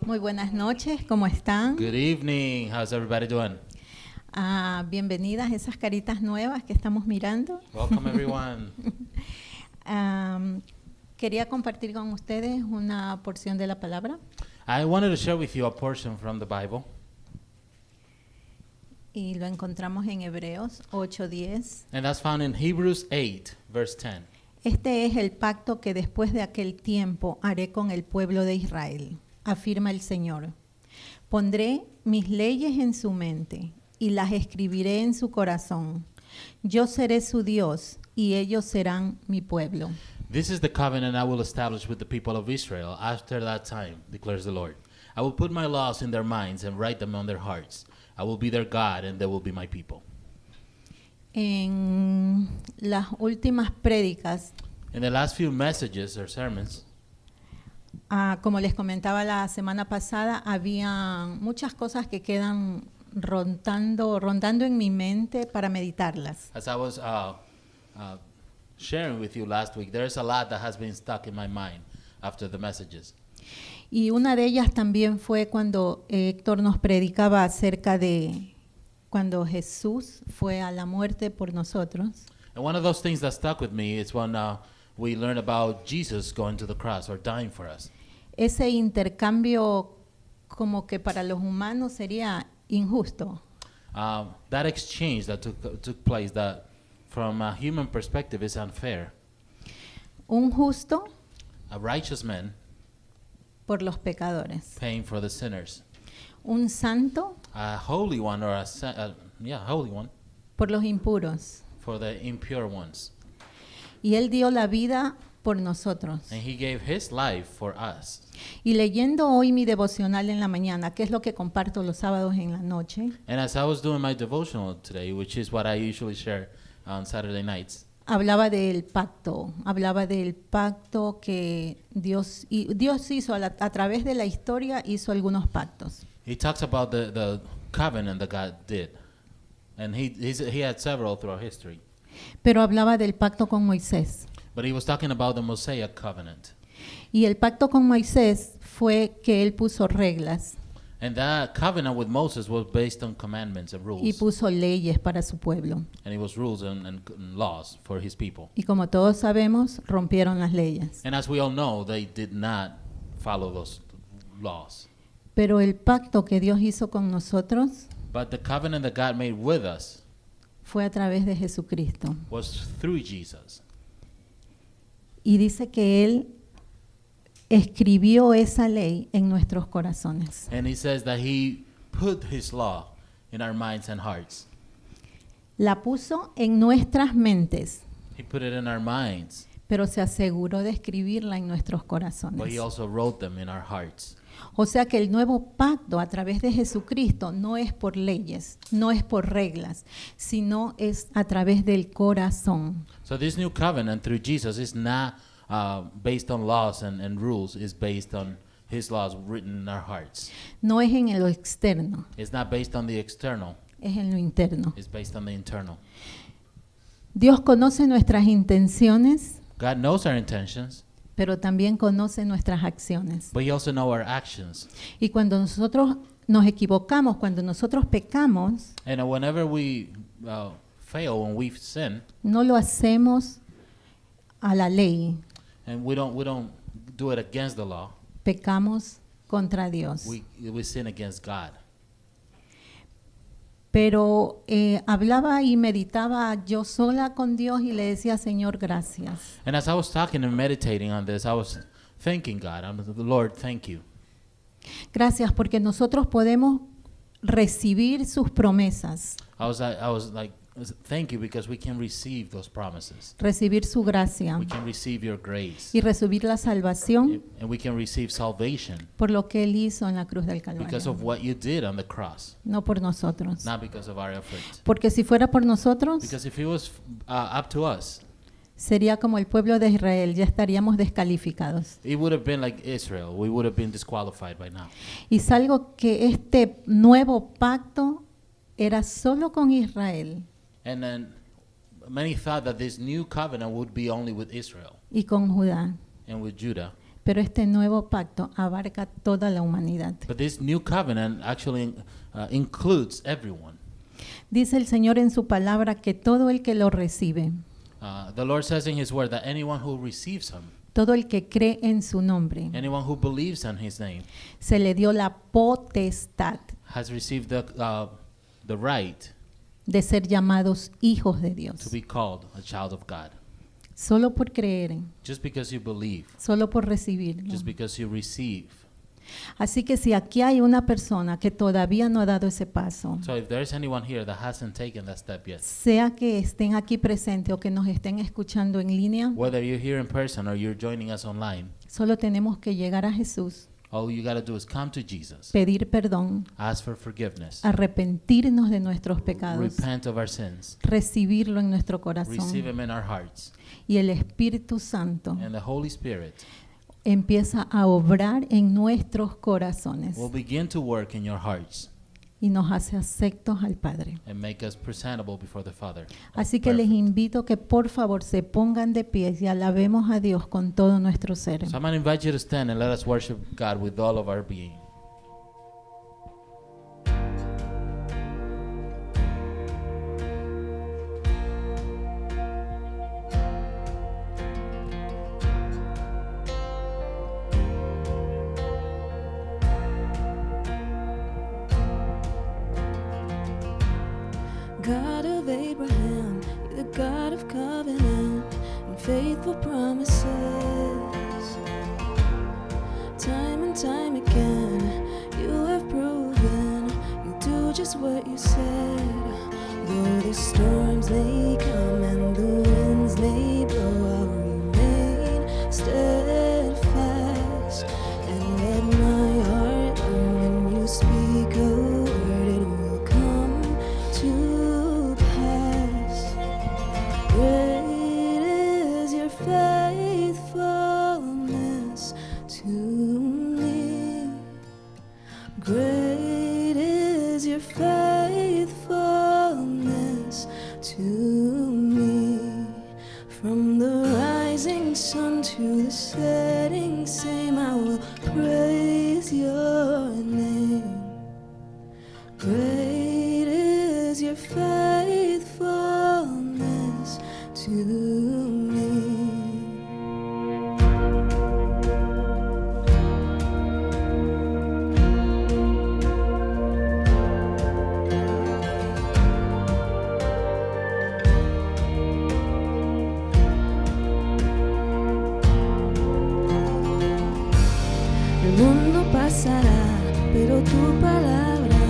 Muy buenas noches, ¿cómo están? Good evening. How's everybody doing? Bienvenidas esas caritas nuevas que estamos mirando. Welcome, everyone. Quería compartir con ustedes una porción de la palabra I wanted to share with you a portion from the Bible, y lo encontramos en Hebreos 8:10. and that's found in Hebrews 8, verse 10. Este es el pacto que después de aquel tiempo haré con el pueblo de Israel, afirma el Señor. Pondré mis leyes en su mente y las escribiré en su corazón. Yo seré su Dios y ellos serán mi pueblo. This is the covenant I will establish with the people of Israel after that time, declares the Lord. I will put my laws in their minds and write them on their hearts. I will be their God and they will be my people. En las últimas prédicas, In the last few messages or sermons, como les comentaba la semana pasada, había muchas cosas que quedan rondando en mi mente para meditarlas. as I was sharing with you last week, there's a lot that has been stuck in my mind after the messages. Y una de ellas también fue cuando Héctor nos predicaba acerca de cuando Jesús fue a la muerte por nosotros. And one of those things that stuck with me is when we learn about Jesus going to the cross or dying for us. Ese intercambio como que para los humanos sería injusto. That exchange that took place, that from a human perspective is unfair. Un justo A righteous man por los pecadores. paying for the sinners. Un santo A holy one or holy one por los impuros. for the impure ones. Y Él dio la vida por nosotros. And he gave his life for us. Y leyendo hoy mi devocional en la mañana, que es lo que comparto los sábados en la noche, And as I was doing my devotional today, which is what I usually share on Saturday nights, hablaba del pacto que Dios hizo a través de la historia, hizo algunos pactos. he talks about the covenant that God did. And he had several throughout history. Pero hablaba del pacto con Moisés. But he was talking about the Mosaic covenant. Y el pacto con Moisés fue que él puso reglas And that covenant with Moses was based on commandments and rules. y puso leyes para su pueblo. And it was rules and laws for his people. Y como todos sabemos, rompieron las leyes. And as we all know, they did not follow those laws. Pero el pacto que Dios hizo con nosotros But the covenant that God made with us fue a través de Jesucristo. was through Jesus. Y dice que Él escribió esa ley en nuestros corazones. And he says that he put his law in our minds and hearts. La puso en nuestras mentes, He put it in our minds, pero se aseguró de escribirla en nuestros but he corazones. also wrote them in our hearts. O sea que el nuevo pacto a través de Jesucristo no es por leyes, no es por reglas, sino es a través del corazón. So this new covenant through Jesus is not based on laws and rules. It's based on his laws written in our hearts. No es en lo externo, It's not based on the external. es en lo interno. It's based on the internal. Dios conoce nuestras intenciones, God knows our intentions, pero también conoce nuestras acciones. but he also knows our actions. Y cuando nosotros nos equivocamos, cuando nosotros pecamos, And whenever we fail, when we sin, no lo hacemos a la ley, and we don't do it against the law, pecamos contra Dios. we sin against God. Pero hablaba y meditaba yo sola con Dios y le decía, Señor, gracias. And as I was talking and meditating on this, I was thanking God. The Lord, thank you. Gracias porque nosotros podemos recibir sus promesas, I was like, thank you, because we can receive those promises. recibir su gracia We can receive your grace. y recibir la salvación And we can receive salvation por lo que Él hizo en la cruz del because Calvario, of what you did on the cross, no por nosotros. not because of our efforts. Porque si fuera por nosotros, Because if it was up to us, sería como el pueblo de Israel, ya estaríamos descalificados. it would have been like Israel. We would have been disqualified by now. Y salgo que este nuevo pacto era solo con Israel And then many thought that this new covenant would be only with Israel y con Judá. and with Judah. Pero este nuevo pacto abarca toda la humanidad. But this new covenant actually includes everyone. Dice el Señor en su palabra que todo el que lo recibe, The Lord says in His Word that anyone who receives Him, todo el que cree en su nombre, anyone who believes in His name, se le dio la potestad has received the right de ser llamados hijos de to Dios. be called a child of God. Solo por creer, Just because you believe, solo por recibir. just because you receive. Así que si aquí hay una persona que todavía no ha dado ese paso, So if there is anyone here that hasn't taken that step yet, sea que estén aquí presentes o que nos estén escuchando en línea, whether you're here in person or you're joining us online, solo tenemos que llegar a Jesús, all you got to do is come to Jesus, pedir perdón, ask for forgiveness, arrepentirnos de nuestros pecados, repent of our sins, recibirlo en nuestro receive corazón. Him in our hearts, Y el Espíritu Santo and the Holy Spirit empieza a obrar en nuestros corazones will begin to work in your hearts y nos hace aceptos al Padre. and make us presentable before the Father. Así que les Perfect. invito que por favor se pongan de pie y alabemos a Dios con todo nuestro ser. So I'm going to invite you to stand and let us worship God with all of our being. God of Abraham, you're the God of covenant and faithful promises. Time and time again, you have proven you do just what you said. Though the storms may come and the winds may blow, I'll remain steadfast and let my heart learn when you speak a word, it will come to pass. Great is your faithfulness to me. Great is your faithfulness to me. From the rising sun to the setting same, I will praise your name. Great is your faithfulness to me. El mundo pasará, pero tu palabra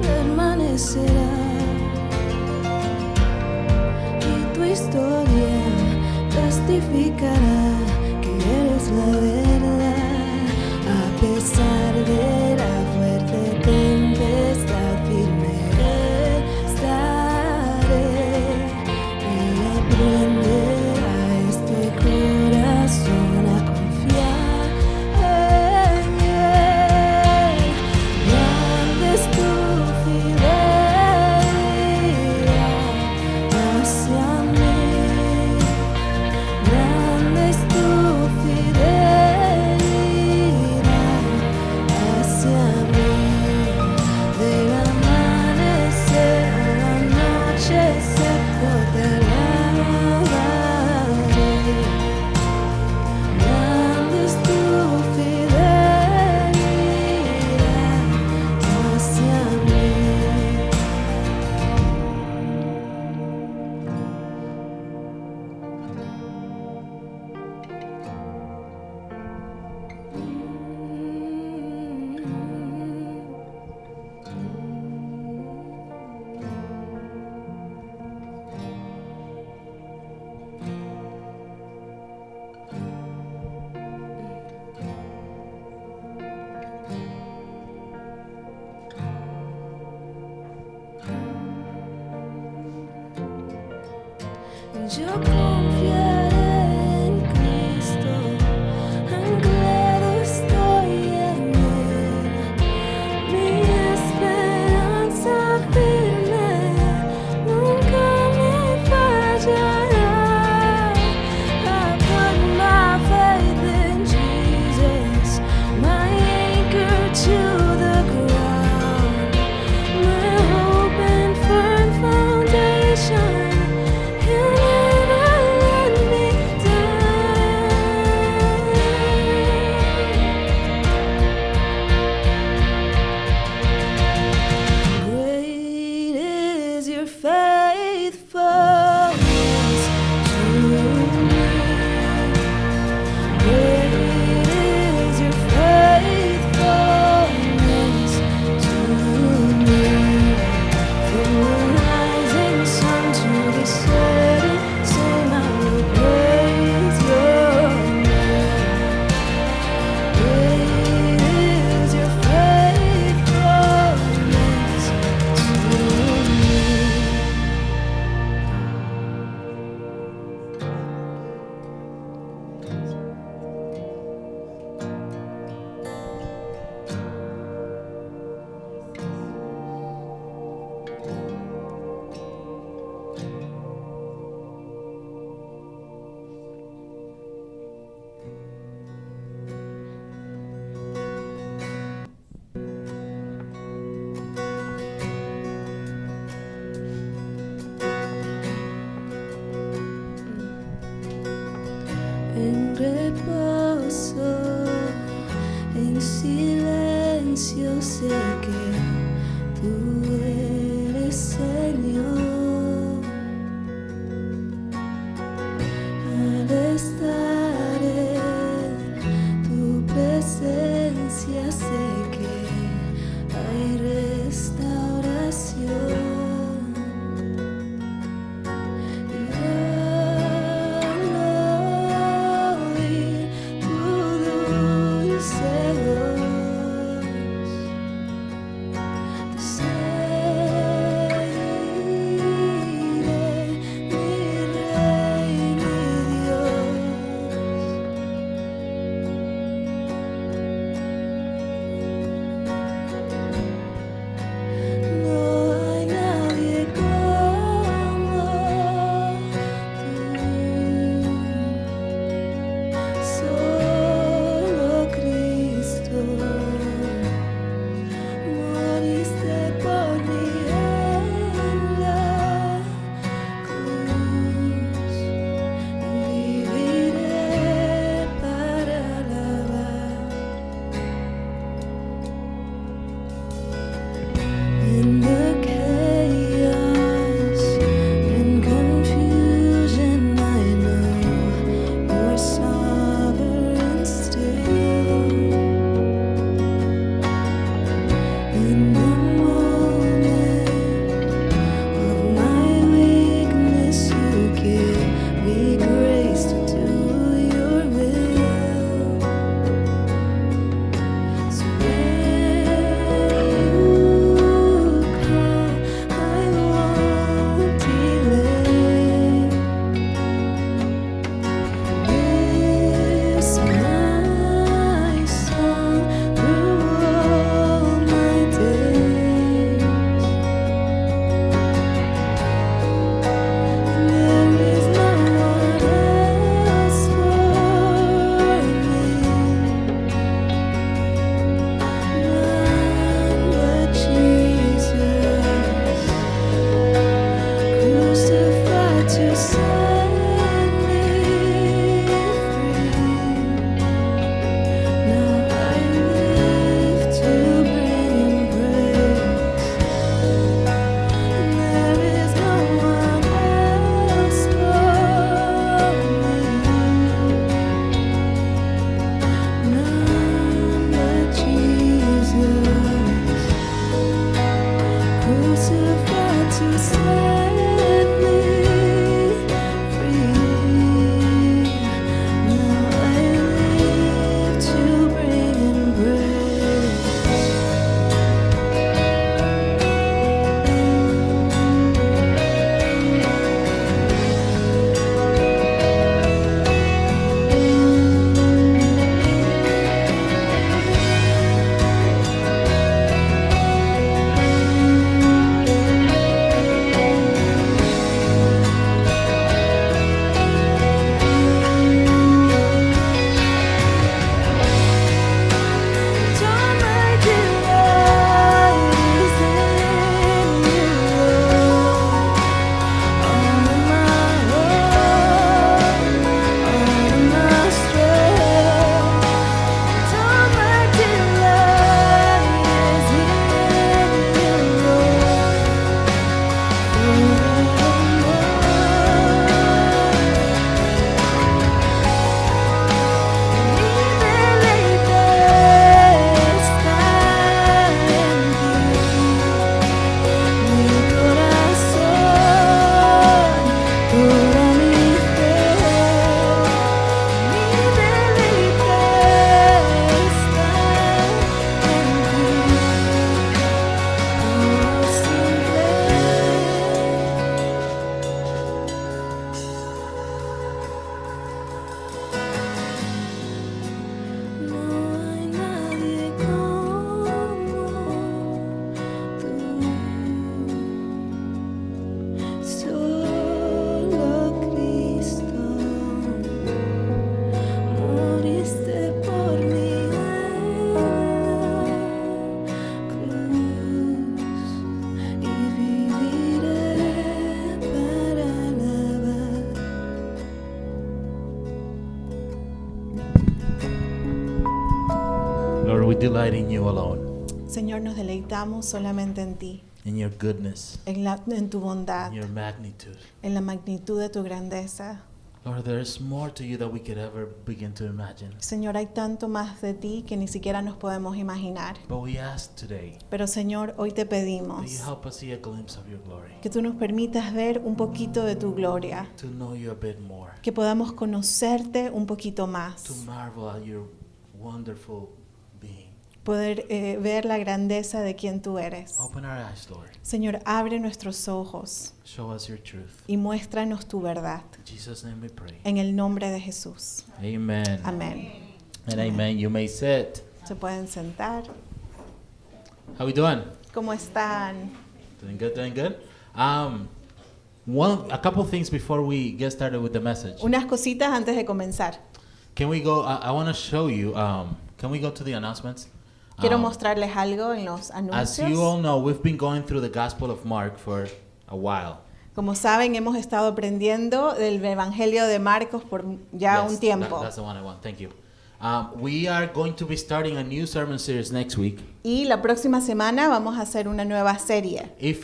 permanecerá. Y tu historia testificará que eres la verdad. A pesar de la fuerte tempestad, firme estaré. Y aprenderá este corazón a confiar en Él. Grande es tu fidelidad hacia mí. Grande es tu fidelidad hacia mí. Del amanecer a la noche yo te alabaré. Grande es tu fidelidad hacia mí. Yo confiaré en Cristo, anclado estoy en Él. Mi esperanza firme nunca me fallará. I put my faith in Jesus. silencio sé que tú eres Señor. Al estar en tu presencia sé que hay restauración. we delight in you alone. Señor, nos deleitamos solamente en ti, in your goodness, en tu bondad, in your magnitude. en la magnitud de tu grandeza. Lord, there is more to you that we could ever begin to imagine. Señor, hay tanto más de ti que ni siquiera nos podemos imaginar. But we ask today Pero Señor, hoy te that you pedimos help us see a glimpse of your glory, que tú nos permitas ver un poquito de tu gloria, to know you a bit more, que podamos conocerte un poquito to más, marvel at your wonderful being. poder ver la grandeza de quien tú eres. Open our eyes, Lord. Señor, abre nuestros ojos Show us your truth. y muéstranos tu verdad. In Jesus' name we pray. En el nombre de Jesús. Amen. Amén. And amen. You may sit. Se pueden sentar. How we doing? ¿Cómo están? Doing good, doing good. A couple things before we get started with the message. Unas cositas antes de comenzar. Can we go? I want to show you. Can we go to the announcements? Quiero mostrarles algo en los As you anuncios. all know, we've been going through the Gospel of Mark for a while. Como saben, hemos estado aprendiendo del Evangelio de Marcos por ya Yes, un tiempo. that's the one I want. Thank you. We are going to be starting a new sermon series next week. Y la próxima semana vamos a hacer una nueva serie. It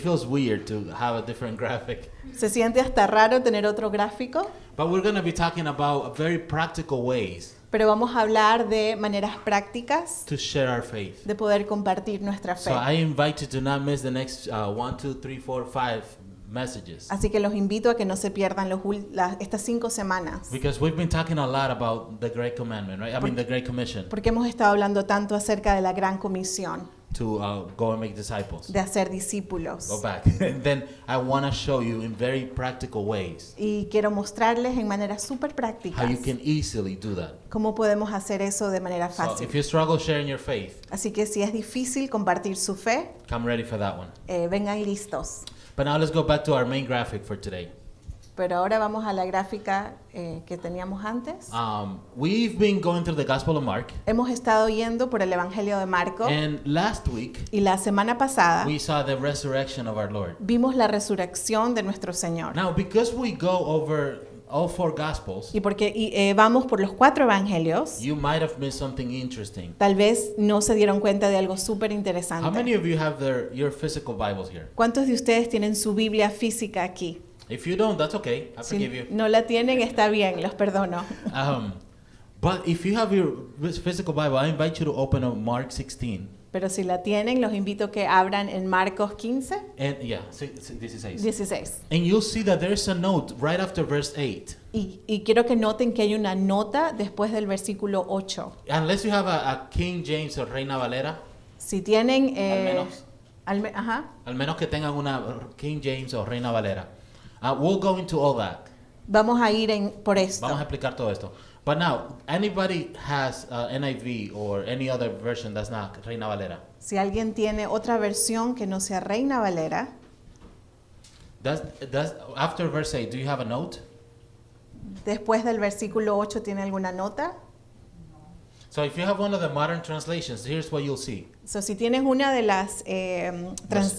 feels weird to have a different graphic. Se siente hasta raro tener otro gráfico, But we're going to be talking about very practical ways pero vamos a hablar de maneras prácticas to share our faith. de poder compartir nuestra fe. So I invite you to not miss the next 1, 2, 3, 4, 5 messages. Así que los invito a que no se pierdan estas 5 semanas, Because we've been talking a lot about the Great Commandment, right? The Great Commission porque hemos estado hablando tanto acerca de la gran comisión, to go and make disciples. de hacer discípulos. Go back. And then I want to show you in very practical ways Y quiero mostrarles en maneras súper how prácticas you can easily do that. cómo podemos hacer eso de manera So fácil. if you struggle sharing your faith, Así que si es difícil compartir su fe, come ready for that one. vengan listos. But now let's go back to our main graphic for today. Pero ahora vamos a la gráfica que teníamos antes. We've been going through the Gospel of Mark, Hemos estado yendo por el Evangelio de Marcos and last week y la semana pasada we saw the resurrection of our Lord. vimos la resurrección de nuestro Señor. Now, because we go over all 4 Gospels, Y porque vamos por los 4 Evangelios, you might have missed something interesting. tal vez no se dieron cuenta de algo súper How many interesante. of you have your physical Bibles here? ¿Cuántos de ustedes tienen su Biblia física aquí? If you don't, that's okay. I forgive Si you. no la tienen, está bien, los perdono. But if you have your physical Bible, I invite you to open up Mark 16. Pero si la tienen, los invito a que abran en Marcos 15, And yeah, 16. 16. And you'll see that there's a note right after verse 8. Y quiero que noten que hay una nota después del versículo 8. Unless you have a King James or Reina Valera, Si tienen... Al menos. ajá. al menos que tengan una King James o Reina Valera. We'll go into all that. Vamos a ir por esto. Vamos a explicar todo esto. But now, anybody has NIV or any other version that's not Reina Valera? Si alguien tiene otra versión que no sea Reina Valera, After verse 8, do you have a note? después del versículo 8, ¿tiene alguna nota? So if you have one of the modern translations, here's what you'll see. So, si tienes una de las,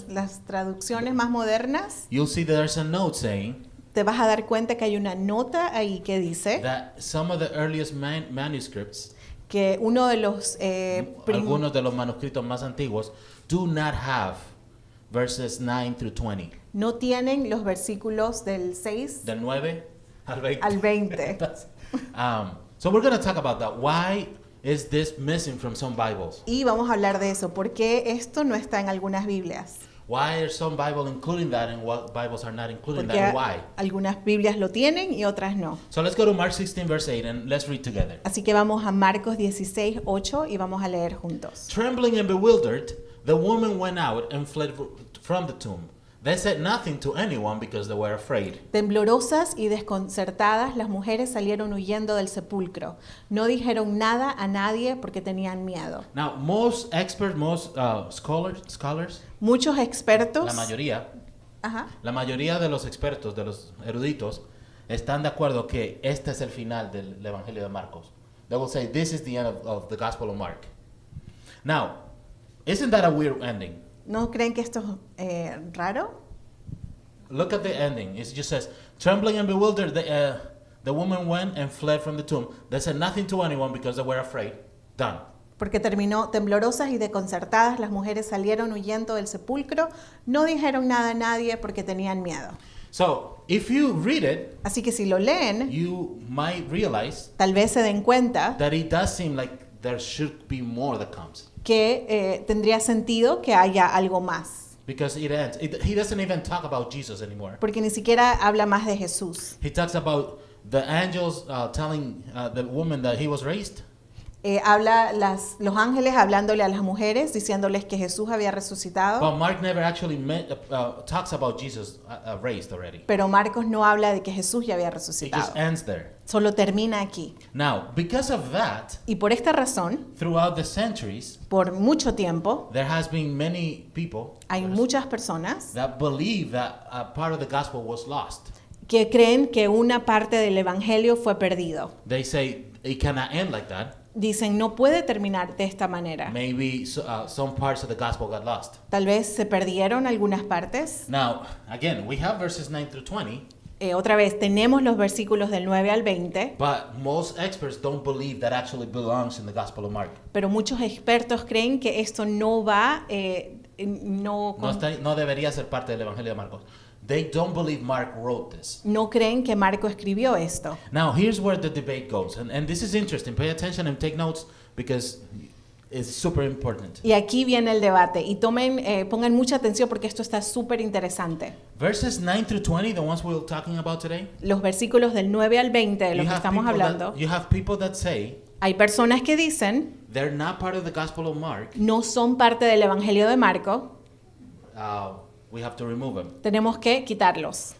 las traducciones más modernas, You'll see that there's a note saying te vas a dar cuenta que hay una nota ahí que dice that some of the earliest manuscripts, que uno de los algunos de los manuscritos más antiguos, do not have verses 9 through 20. no tienen los versículos del 6 Del 9 al 20. al 20. So we're going to talk about that. Why is this missing from some Bibles? Y vamos a hablar de eso. ¿Por qué esto no está en algunas Biblias? Why are some Bibles including that and what Bibles are not including Porque that? And why? algunas Biblias lo tienen y otras no. So let's go to Mark 16 verse 8 and let's read together. Así que vamos a Marcos 16, 8 y vamos a leer juntos. Trembling and bewildered, the woman went out and fled from the tomb. They said nothing to anyone because they were afraid. Temblorosas y desconcertadas, las mujeres salieron huyendo del sepulcro. No dijeron nada a nadie porque tenían miedo. Now, most experts, most scholars, Muchos expertos, la mayoría de los expertos, de los eruditos, están de acuerdo que este es el final del Evangelio de Marcos. They will say this is the end of the Gospel of Mark. Now, isn't that a weird ending? ¿no creen que esto es raro? Look at the ending. It just says, trembling and bewildered, the woman went and fled from the tomb. They said nothing to anyone because they were afraid. Done. Porque terminó temblorosas y desconcertadas, las mujeres salieron huyendo del sepulcro, no dijeron nada a nadie porque tenían miedo. So, if you read it, Así que si lo leen, you might realize tal vez se den cuenta that it does seem like there should be more that comes. que tendría sentido que haya algo más. Because it ends. He doesn't even talk about Jesus anymore. Porque ni siquiera habla más de Jesús. He talks about the angels telling the woman that he was raised. Habla los ángeles hablándole a las mujeres, diciéndoles que Jesús había resucitado. But Mark never actually talks about Jesus raised already. Pero Marcos no habla de que Jesús ya había It resucitado. just ends there. Solo termina aquí. Now, because of that, Y por esta razón, throughout the centuries, por mucho tiempo, there has been many people hay muchas personas that believe that a part of the gospel was lost. que creen que una parte del evangelio fue perdido. They say it cannot end like that. Dicen, no puede terminar de esta manera. Maybe some parts of the gospel got lost. Tal vez se perdieron algunas partes. Now, again, we have verses 9 through 20, Otra vez, tenemos los versículos del 9 al 20, but most experts don't believe that actually belongs in the Gospel of Mark. pero muchos expertos creen que esto no va, No debería ser parte del Evangelio de Marcos. They don't believe Mark wrote this. no creen que Marco escribió esto. Now, here's where the debate goes, and this is interesting. Pay attention and take notes because it's super important. Y aquí viene el debate y pongan mucha atención porque esto está súper interesante. Verses 9 through 20, the ones we're talking about today, Los versículos del 9 al 20 de lo que estamos hablando, you have people that say hay personas que dicen they're not part of the Gospel of Mark. no son parte del Evangelio de Marco, We have to remove them. tenemos que quitarlos.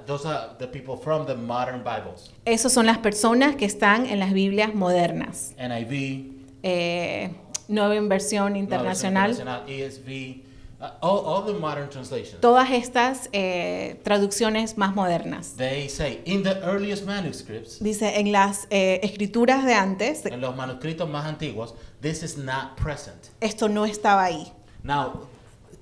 Those are the people from the modern Bibles. Esos son las personas que están en las Biblias modernas. NIV, Nueva Versión Internacional. ESV, all the modern translations. Todas estas traducciones más modernas. They say in the earliest manuscripts, Dice, en las escrituras de antes, en los manuscritos más antiguos, this is not present. esto no estaba ahí. Now,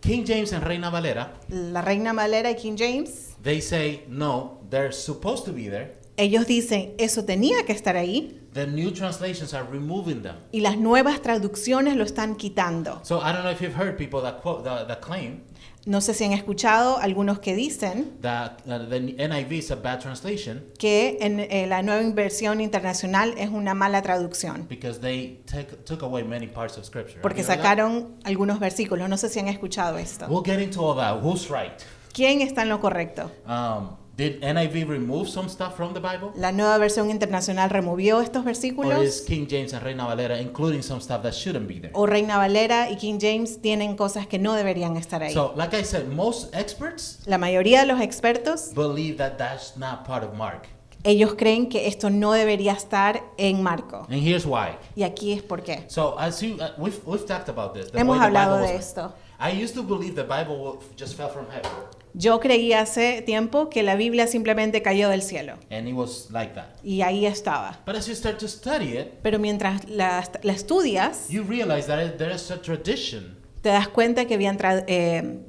King James and Reina Valera, La Reina Valera y King James, they say no, they're supposed to be there. ellos dicen, eso tenía que estar ahí. The new translations are removing them. Y las nuevas traducciones lo están quitando. So I don't know if you've heard people that claim No sé si han escuchado algunos que dicen that the NIV is a bad translation que en la Nueva Versión Internacional es una mala traducción. because they took away many parts of Scripture. Porque Have you heard that? sacaron algunos versículos. No sé si han escuchado esto. We'll get into all that. Who's right? ¿Quién está en lo correcto? Did NIV remove some stuff from the Bible? ¿La Nueva Versión Internacional removió estos Or is versículos? King James and Reina Valera including some stuff that shouldn't be there? ¿O Reina Valera y King James tienen cosas que no deberían estar ahí? So, like I said, most experts La mayoría de los expertos, believe that that's not part of Mark. ellos creen que esto no debería estar en Marco. And here's why. Y aquí es por qué. So, as you, we've talked about this. the Hemos way the hablado Bible de was- esto. I used to believe the Bible just fell from heaven, Yo creí hace tiempo que la Biblia simplemente cayó del cielo. and it was like that. Y ahí estaba. But as you start to study it, Pero mientras la estudias, you realize that there is a tradition te das cuenta que habían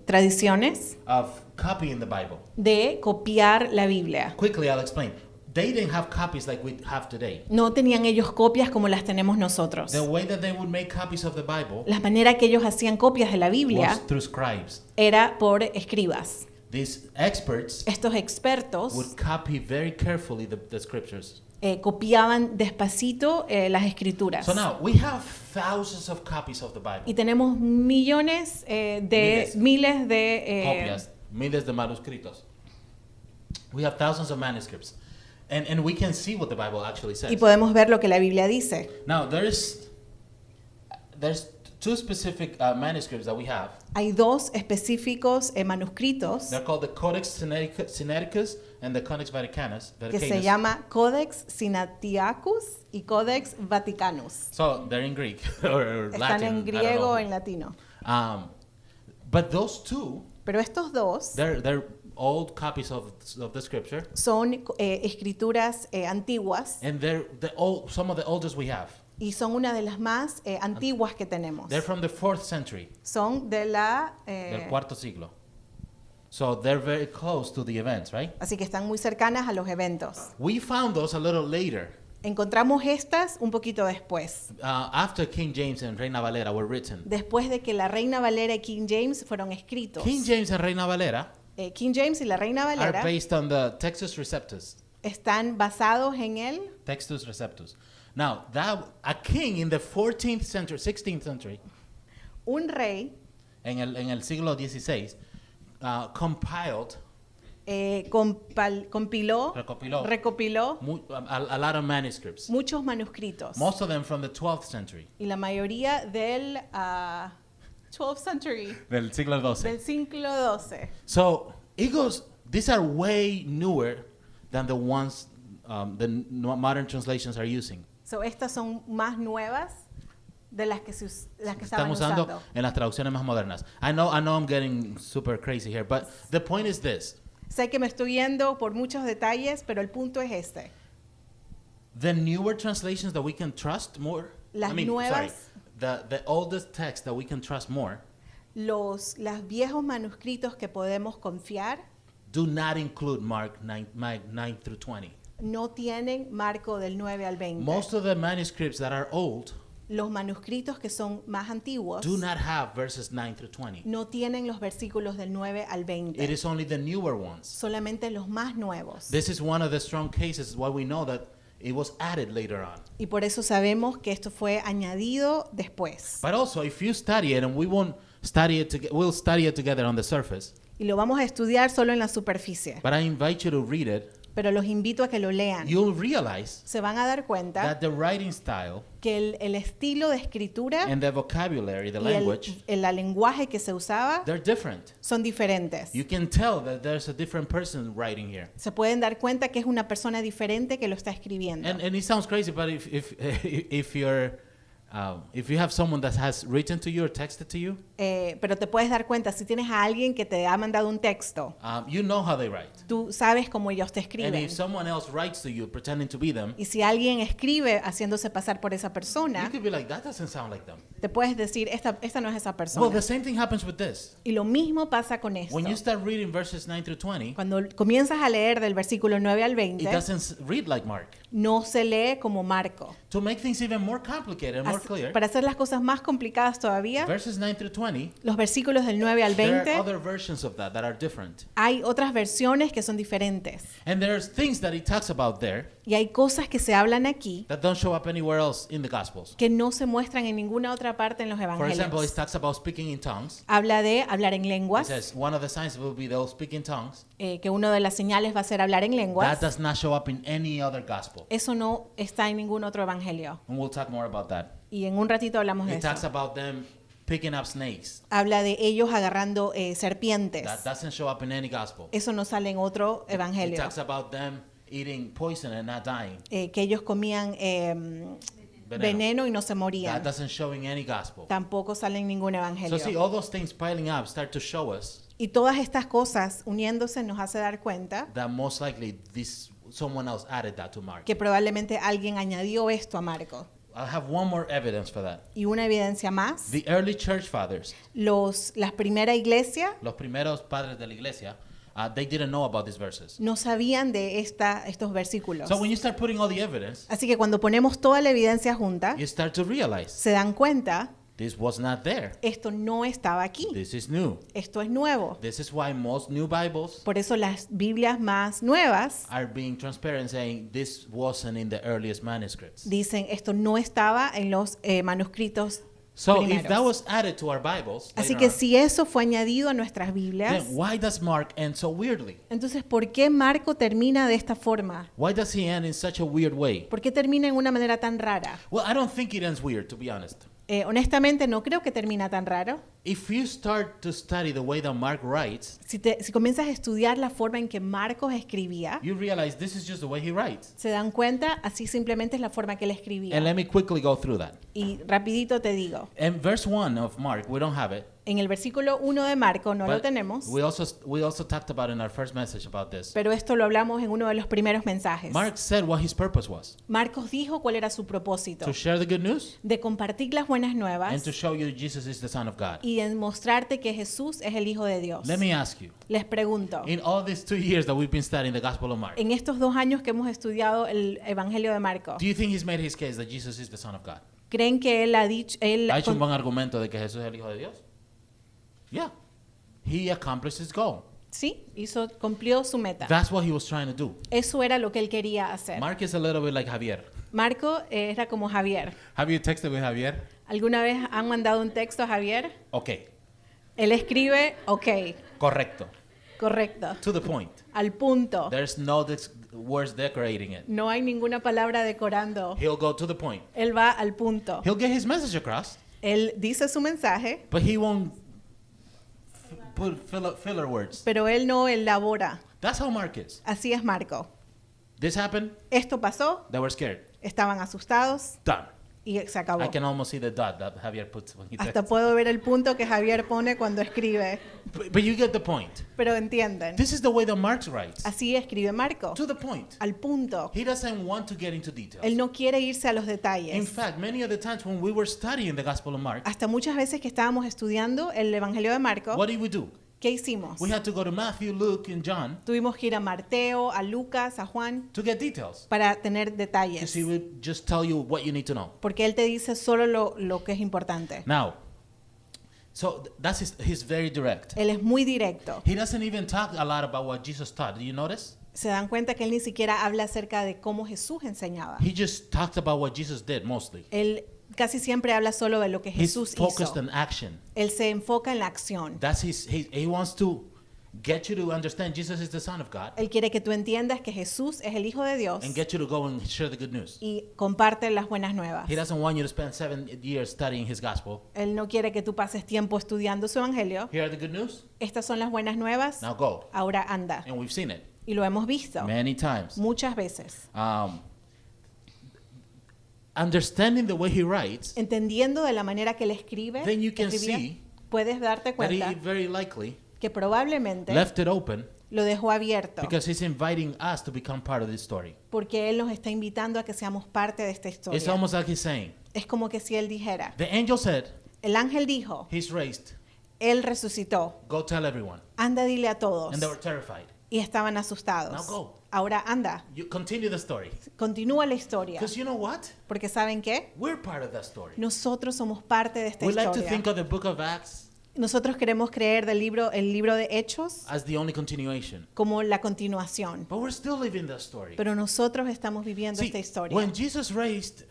tradiciones of copying the Bible. de copiar la Biblia. Quickly, I'll explain. They didn't have copies like we have today. No tenían ellos copias como las tenemos nosotros. The way that they would make copies of the Bible La manera que ellos hacían copias de la Biblia was through scribes. era por escribas. These experts Estos expertos would copy very carefully the scriptures. copiaban despacito las escrituras. So now we have thousands of copies of the Bible. Y tenemos millones miles de Copias, miles de manuscritos. We have thousands of manuscripts. And we can see what the Bible actually says. y podemos ver lo que la Biblia dice. Now there's two specific manuscripts that we have. Hay dos específicos manuscritos They're called the Codex Sinaiticus and the Codex Vaticanus. que se llama Codex Sinaiticus y Codex Vaticanus. So they're in Greek or Están Latin. en I don't griego o know. en latino. But those two, Pero estos dos they're old copies of the scripture, son escrituras antiguas and they're some of the oldest we have. y son una de las más antiguas que tenemos. They're from the 4th century, Son de la... del cuarto siglo. So they're very close to the events, right? así que están muy cercanas a los eventos. We found those a little later. Encontramos estas un poquito después, After King James and Reina Valera were written. después de que la Reina Valera y King James fueron escritos. King James and Reina Valera King James y la Reina are Valera based on the Textus Receptus. están basados en el Textus Receptus. Now, a king in the 14th century, 16th century, un rey en el siglo XVI, compiled, recopiló a lot of manuscripts. muchos manuscritos. Most of them from the 12th century, Y la mayoría del 12th century, del siglo XII. del siglo XII. So it goes. These are way newer than the ones the modern translations are using. So, estas son más nuevas de las que Están estaban usando usando. en las traducciones más modernas. I know I'm getting super crazy here, but the point is this: Sé que me estoy yendo por muchos detalles, pero el punto es este. the newer translations that we can trust more. Las nuevas- the oldest text that we can trust more Los viejos manuscritos que podemos confiar do not include Mark 9 through 20. no tienen marco del 9 al 20. Most of the manuscripts that are old Los manuscritos que son más antiguos do not have verses 9 through 20. no tienen los versículos del 9 al 20. It is only the newer ones. Solamente los más nuevos. This is one of the strong cases why we know that it was added later on. Y por eso sabemos que esto fue añadido después. But also, if you study it, and we won't study it together, we'll study it together on the surface. Y lo vamos a estudiar solo en la superficie. But I invite you to read it. Pero los invito a que lo lean. You'll realize Se van a dar cuenta that the writing style que el estilo de escritura and the vocabulary, the y language, el lenguaje que se usaba they're different. son diferentes. You can tell that there's a different person writing here. Se pueden dar cuenta que es una persona diferente que lo está escribiendo. And it sounds crazy, but if you have someone that has written to you or texted to you, Pero te puedes dar cuenta, si tienes a alguien que te ha mandado un texto, you know how they write. tú sabes cómo ellos te And escriben. if someone else writes to you pretending to be them, Y si alguien escribe haciéndose pasar por esa you persona, could be like, that doesn't sound like them. te puedes decir, esta no es esa Well, persona. the same thing happens with this. Y lo mismo pasa con esto. When you start reading verses 9 through 20, Cuando comienzas a leer del versículo 9 al it 20, doesn't read like Mark. no se lee como Marco. To make things even more complicated and more clear, Para hacer las cosas más complicadas todavía, verses 9 through 20, los versículos del 9 al there are 20, other versions of that are different. hay otras versiones que son diferentes. And there's things that it talks about there Y hay cosas que se hablan aquí that don't show up anywhere else in the Gospels. que no se muestran en ninguna otra parte en los For example, it evangelios. talks about speaking in tongues. Habla de hablar en It lenguas, says one of the signs will be they'll speak in tongues. que una de las señales va a ser hablar en That lenguas. does not show up in any other Gospel. Eso no está en ningún otro evangelio. And we'll talk more about that. Y en un ratito hablamos de It talks eso. about them picking up snakes. Habla de ellos agarrando serpientes. That doesn't show up in any Gospel. Eso no sale en otro It evangelio. talks about them eating poison and not dying. Que ellos comían veneno y no se That morían. doesn't show in any Gospel. Tampoco sale en ningún So evangelio. see, all those things piling up start to show us Y todas estas cosas uniéndose nos hace dar cuenta that most likely someone else added that to Mark. que probablemente alguien añadió esto a Marco. I have one more evidence for that. Y una evidencia más, The early church fathers, la primera iglesia los primeros padres de la iglesia, they didn't know about these verses. no sabían de estos versículos. So when you start putting all the evidence, Así que cuando ponemos toda la evidencia junta, you start to realize se dan cuenta, this was not there. esto no estaba aquí. This is new. Esto es nuevo. This is why most new Bibles Por eso las Biblias más nuevas are being transparent, saying this wasn't in the earliest manuscripts. dicen esto no estaba en los manuscritos So if primeros. that was added to our Bibles, Así later que on, si eso fue añadido a nuestras Biblias, then why does Mark end so weirdly? entonces ¿por qué Marco termina de esta forma? Why does he end in such a weird way? ¿Por qué termina en una manera tan rara? Well, I don't think it ends weird, to be honest. Honestamente no creo que termina tan raro. If you start to study the way that Mark writes, Si comienzas a estudiar la forma en que Marcos escribía, you realize this is just the way he writes. se dan cuenta, así simplemente es la forma que él escribía. And let me quickly go through that. Y rapidito te digo, In verse 1 of Mark, we don't have it. en el versículo 1 de Marco no lo but tenemos, we also talked about in our first message about this. pero esto lo hablamos en uno de los primeros mensajes. Mark said what his purpose was. Marcos dijo cuál era su propósito, To share the good news de compartir las buenas nuevas and to show you Jesus is the Son of God. y y en mostrarte que Jesús es el Hijo de Dios. Let me ask you, Les pregunto, in all these 2 years that we've been studying the Gospel of Mark, en estos 2 años que hemos estudiado el Evangelio de Marcos, do you think he's made his case that Jesus is the Son of God? ¿creen que él ha dicho, ¿Ha hecho un buen argumento de que Jesús es el Hijo de Dios? Yeah. He accomplished his goal. sí, cumplió su meta? That's what he was trying to do. Eso era lo que él quería hacer. Mark is a little bit like Javier. Marco era como Javier. Have you texted with Javier? ¿Alguna vez han mandado un texto a Javier? Okay. Él escribe, ok, Correcto. correcto, To the point. al punto. There's no words decorating it. No hay ninguna palabra decorando. He'll go to the point. Él va al punto. He'll get his message across, Él dice su mensaje, but he won't put filler words. pero él no elabora. That's how Mark is. Así es Marco. This happened, Esto pasó, they were scared. estaban asustados Done. y se acabó. I can almost see the dot that Javier puts when he Hasta texts. puedo ver el punto que Javier pone cuando escribe, But you get the point. pero entienden. This is the way that Mark writes. Así escribe Marco, To the point. al punto. He doesn't want to get into details. Él no quiere irse a los In detalles. fact, many of the times when we were studying the Gospel of Mark, Hasta muchas veces que estábamos estudiando el Evangelio de Marco, what did we do? ¿qué hicimos? We had to go to Matthew, Luke, and John Tuvimos que ir a Mateo, a Lucas, a Juan, to get details. para tener Because detalles. he would just tell you what you need to know. Porque él te dice solo lo que es importante. Now, so he's very direct. Él es muy directo. He doesn't even talk a lot about what Jesus taught. Do you notice? Se dan cuenta que él ni siquiera habla acerca de cómo Jesús enseñaba. He just talked about what Jesus did mostly. Él casi siempre habla solo de lo que He's Jesús focused hizo. on action. Él se enfoca en la acción. He wants to get you to understand Jesus is the Son of God Él quiere que tú entiendas que Jesús es el Hijo de Dios and get you to go and share the good news. y comparte las buenas nuevas. He doesn't want you to spend 7 years studying his gospel. Él no quiere que tú pases tiempo estudiando su evangelio. Here are the good news. Estas son las buenas nuevas. Now go. Ahora anda. And we've seen it Y lo hemos visto many times. muchas veces. Understanding the way he writes, Entendiendo de la manera que él escribe, then you can escribía, see puedes darte that he cuenta very likely que probablemente left it open lo dejó abierto because he's inviting us to become part of this story. porque él nos está invitando a que seamos parte de esta It's historia. almost like he's saying, Es como que si él dijera, the angel said, el ángel dijo, he's raised, él resucitó, go tell everyone. anda dile a todos. And they were terrified. Y estaban asustados. Now go. Ahora anda, You continue the story. continúa la historia. Because you know what? Porque ¿saben qué? We're part of that story. Nosotros somos parte de esta We like to think historia. of the book of Acts Nosotros queremos creer el libro de Hechos as the only continuation. como la continuación. But we're still living that story. Pero nosotros estamos viviendo See, esta historia. when Jesus raised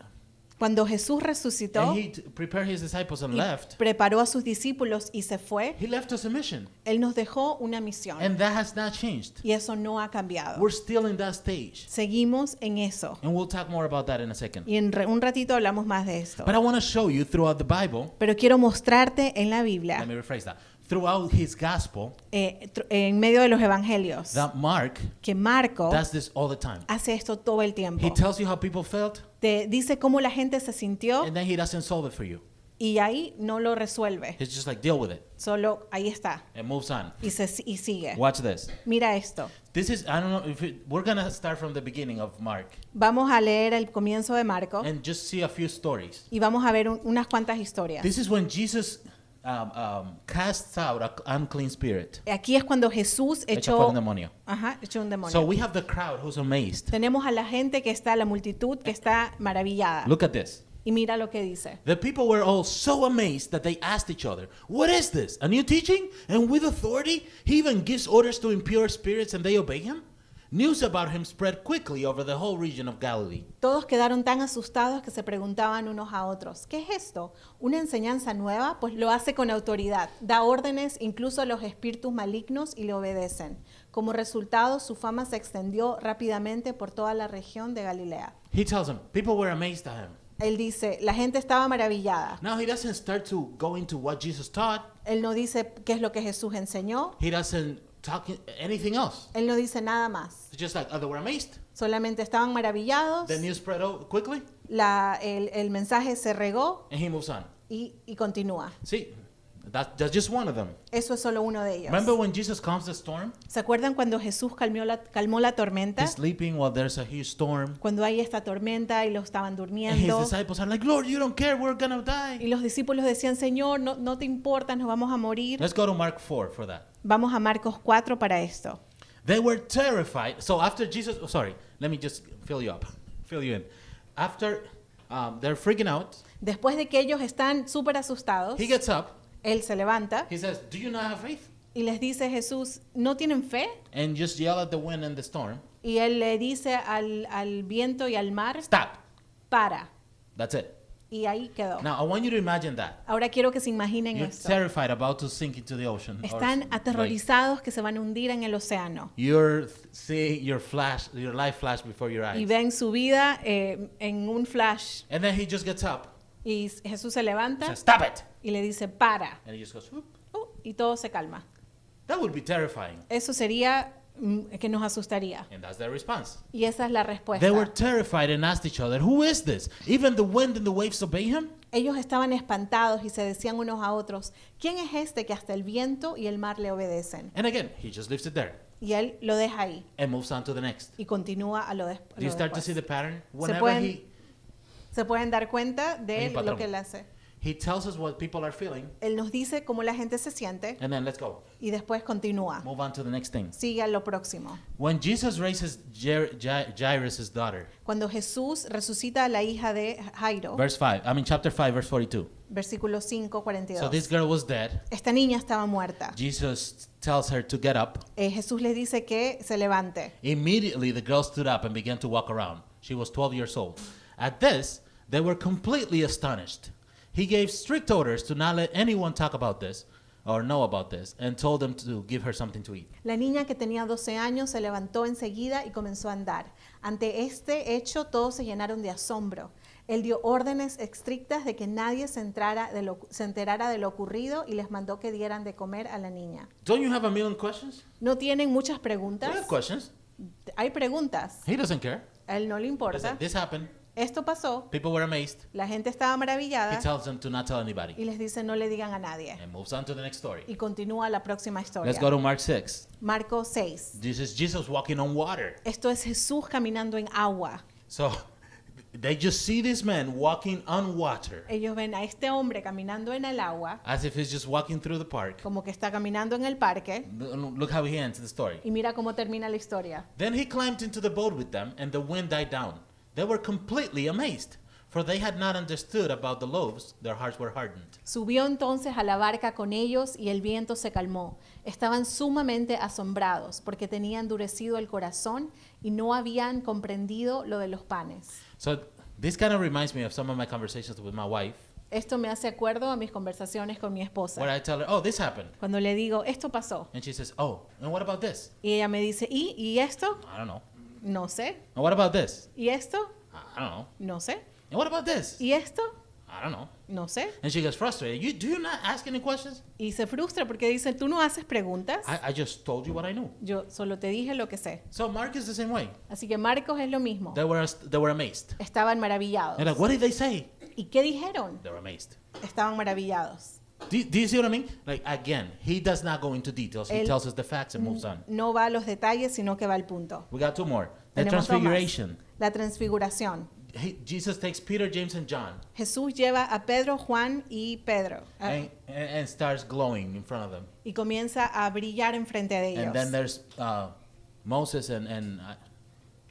Cuando Jesús resucitó and he prepared his disciples and y left, preparó a sus discípulos y se fue, he left us a mission. Él nos dejó una misión. And that has not changed. Y eso no ha cambiado. We're still in that stage. Seguimos en eso. And we'll talk more about that in a second. Y en un ratito hablamos más de esto. But I want to show you throughout the Bible, Pero quiero mostrarte en la let Biblia, me rephrase that, throughout his gospel, en medio de los evangelios, that Mark que Marco does this all the time. hace esto todo el tiempo. He tells you how people felt, Te dice cómo la gente se sintió and then he doesn't solve it for you. y ahí no lo resuelve. He's just like, deal with it, Solo ahí está and moves on. y sigue. Watch this. Mira esto. This is, I don't know, we're going to start from the beginning of Mark Vamos a leer el comienzo de Marco and just see a few stories. y vamos a ver unas cuantas historias. This is when Jesus casts out an unclean spirit. Aquí es cuando Jesús Echa fuera echó, un demonio. echó un demonio. So we have the crowd who's amazed. Tenemos a la gente que está, la multitud que está maravillada. Look at this. Y mira lo que dice. The people were all so amazed that they asked each other, "What is this? A new teaching? And with authority? He even gives orders to impure spirits and they obey him?" News about him spread quickly over the whole region of Galilee. Todos quedaron tan asustados que se preguntaban unos a otros, ¿qué es esto? ¿Una enseñanza nueva? Pues lo hace con autoridad, da órdenes incluso a los espíritus malignos y le obedecen. Como resultado, su fama se extendió rápidamente por toda la región de Galilea. He tells them, people were amazed at him. Él dice, la gente estaba maravillada. Now he doesn't start to go into what Jesus taught. Él no dice qué es lo que Jesús enseñó. He doesn't talk anything else. Él no dice nada más. It's just like, they were amazed. Solamente estaban maravillados. The news spread out quickly, El mensaje se regó and he moves on. y continúa. See, That's just one of them. Eso es solo uno de ellos. Remember when Jesus calms the storm? ¿Se acuerdan cuando Jesús calmó la tormenta? He's sleeping while there's a huge storm. Cuando hay esta tormenta y los estaban And his durmiendo. disciples are like, Lord, you don't care, we're gonna Y die. los discípulos decían, Señor, no te importa, nos vamos a morir. Let's go to Mark 4 for that. Vamos a Marcos 4 para esto. They were terrified. So after Jesus, sorry, let me just fill you in. After they're freaking out, Después de que ellos están súper asustados, he gets up, él se levanta he says, do you not have faith? y les dice, Jesús, ¿no tienen fe? And just yell at the wind and the storm, Y él le dice al viento y al mar, stop. para. That's it. Y ahí quedó. Now I want you to imagine that. Ahora quiero que se imaginen You're esto. terrified about to sink into the ocean. or Están like, aterrorizados que se van a hundir en el océano. you're seeing your life flash before your Y eyes. ven su vida en un flash. And then he just gets up, Y Jesús se levanta says, stop it. y le dice, para. And he just goes, whoop. Y todo se calma. That would be terrifying. Eso sería que nos asustaría. And that's their response. Y esa es la They were respuesta. terrified and asked each other, who is this? Even the wind and the waves obey him? Ellos estaban espantados y se decían unos a otros, ¿quién es este que hasta el viento y el mar le obedecen? And again, he just leaves it there Y él lo deja ahí and moves on to the next. y continúa a lo Do you después. start to see the pattern? Whenever pueden- Se pueden dar cuenta de Hay un patrón. lo que él hace. he tells us what people are feeling, Él nos dice cómo la gente se siente and then let's go. y después continúa. Move on to the next thing. Sigue a lo próximo. When Jesus raises Jairus' daughter, Cuando Jesús resucita a la hija de Jairo, chapter 5, verse 42. versículo 5, So 42. this girl was dead. Esta niña estaba muerta. Jesus tells her to get up. Jesús le dice que se levante. Immediately, the girl stood up and began to walk around. She was 12 years old. At this, they were completely astonished. He gave strict orders to not let anyone talk about this or know about this, and told them to give her something to eat. La niña que tenía 12 años se levantó enseguida y comenzó a andar. Ante este hecho todos se llenaron de asombro. Él dio órdenes estrictas de que nadie se enterara de lo ocurrido y les mandó que dieran de comer a la niña. Don't you have a million questions? ¿No tienen muchas We preguntas? have questions. Hay preguntas. He doesn't care. A él no le He importa. said, this happened. Esto pasó. People were amazed. La gente estaba He maravillada tells them to not tell anybody. y les dice no le digan a nadie. And moves on to the next story. Y continúa la próxima historia. Let's go to Mark 6. Marcos 6. This is Jesus walking on water. Esto es Jesús caminando en agua. So they just see this man walking on water Ellos ven a este hombre caminando en el agua, as if he's just walking through the park. como que está caminando en el parque. Look how he ends the story. Y mira cómo termina la historia. Then he climbed into the boat with them, and the wind died down. They were completely amazed, for they had not understood about the loaves. Their hearts were hardened. Subió entonces a la barca con ellos y el viento se calmó. Estaban sumamente asombrados porque tenía endurecido el corazón y no habían comprendido lo de los panes. So this kind of reminds me of some of my conversations with my wife, Esto me hace acuerdo a mis conversaciones con mi where esposa. I tell her, "Oh, this happened," Cuando le digo, esto pasó. and she says, "Oh, and what about this?" Y ella me dice, ¿y esto? I don't know. No sé. And what about this? ¿Y esto? I don't know. No sé. And what about this? ¿Y esto? I don't know. No sé. And she gets frustrated. Do you not ask any questions? Y se frustra porque dice, tú no haces preguntas. I just told you what I knew. Yo solo te dije lo que sé. So Mark is the same way. Así que Marcos es lo mismo. They were amazed. Estaban maravillados. They're like, what did they say? ¿Y qué dijeron? They were amazed. Estaban maravillados. Do you see what I mean? Like, again, he does not go into details. He Él- tells us the facts and moves on. No va a los detalles, sino que va al punto. We got two more. The Tenemos dos más. transfiguration. La transfiguración. Jesus takes Peter, James, and John Jesús lleva a Pedro, Juan y Pedro and starts glowing in front of them. y comienza a brillar enfrente de And then ellos. there's Moses and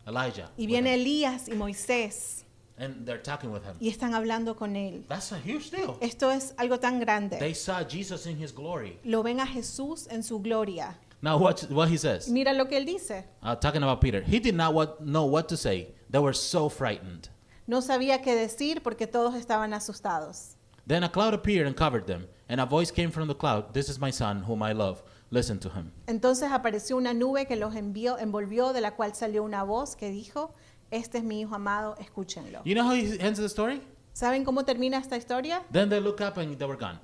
Elijah. Y with viene them. Elías y Moisés And they're talking with him. y están hablando con él. That's a huge deal. Esto es algo tan They grande. saw Jesus in his glory. Lo ven a Jesús en su gloria. Now watch what he says. Mira lo que él dice. Talking about Peter. He did not know what to say. They were so frightened. No sabía qué decir porque todos estaban asustados. Then a cloud appeared and covered them, and a voice came from the cloud, "This is my son, whom I love. Listen to him." Entonces apareció una nube que los envolvió, de la cual salió una voz que dijo, este es mi hijo amado, escúchenlo. You know how he ends the story? ¿Saben cómo termina esta historia? Then they look up and they were gone.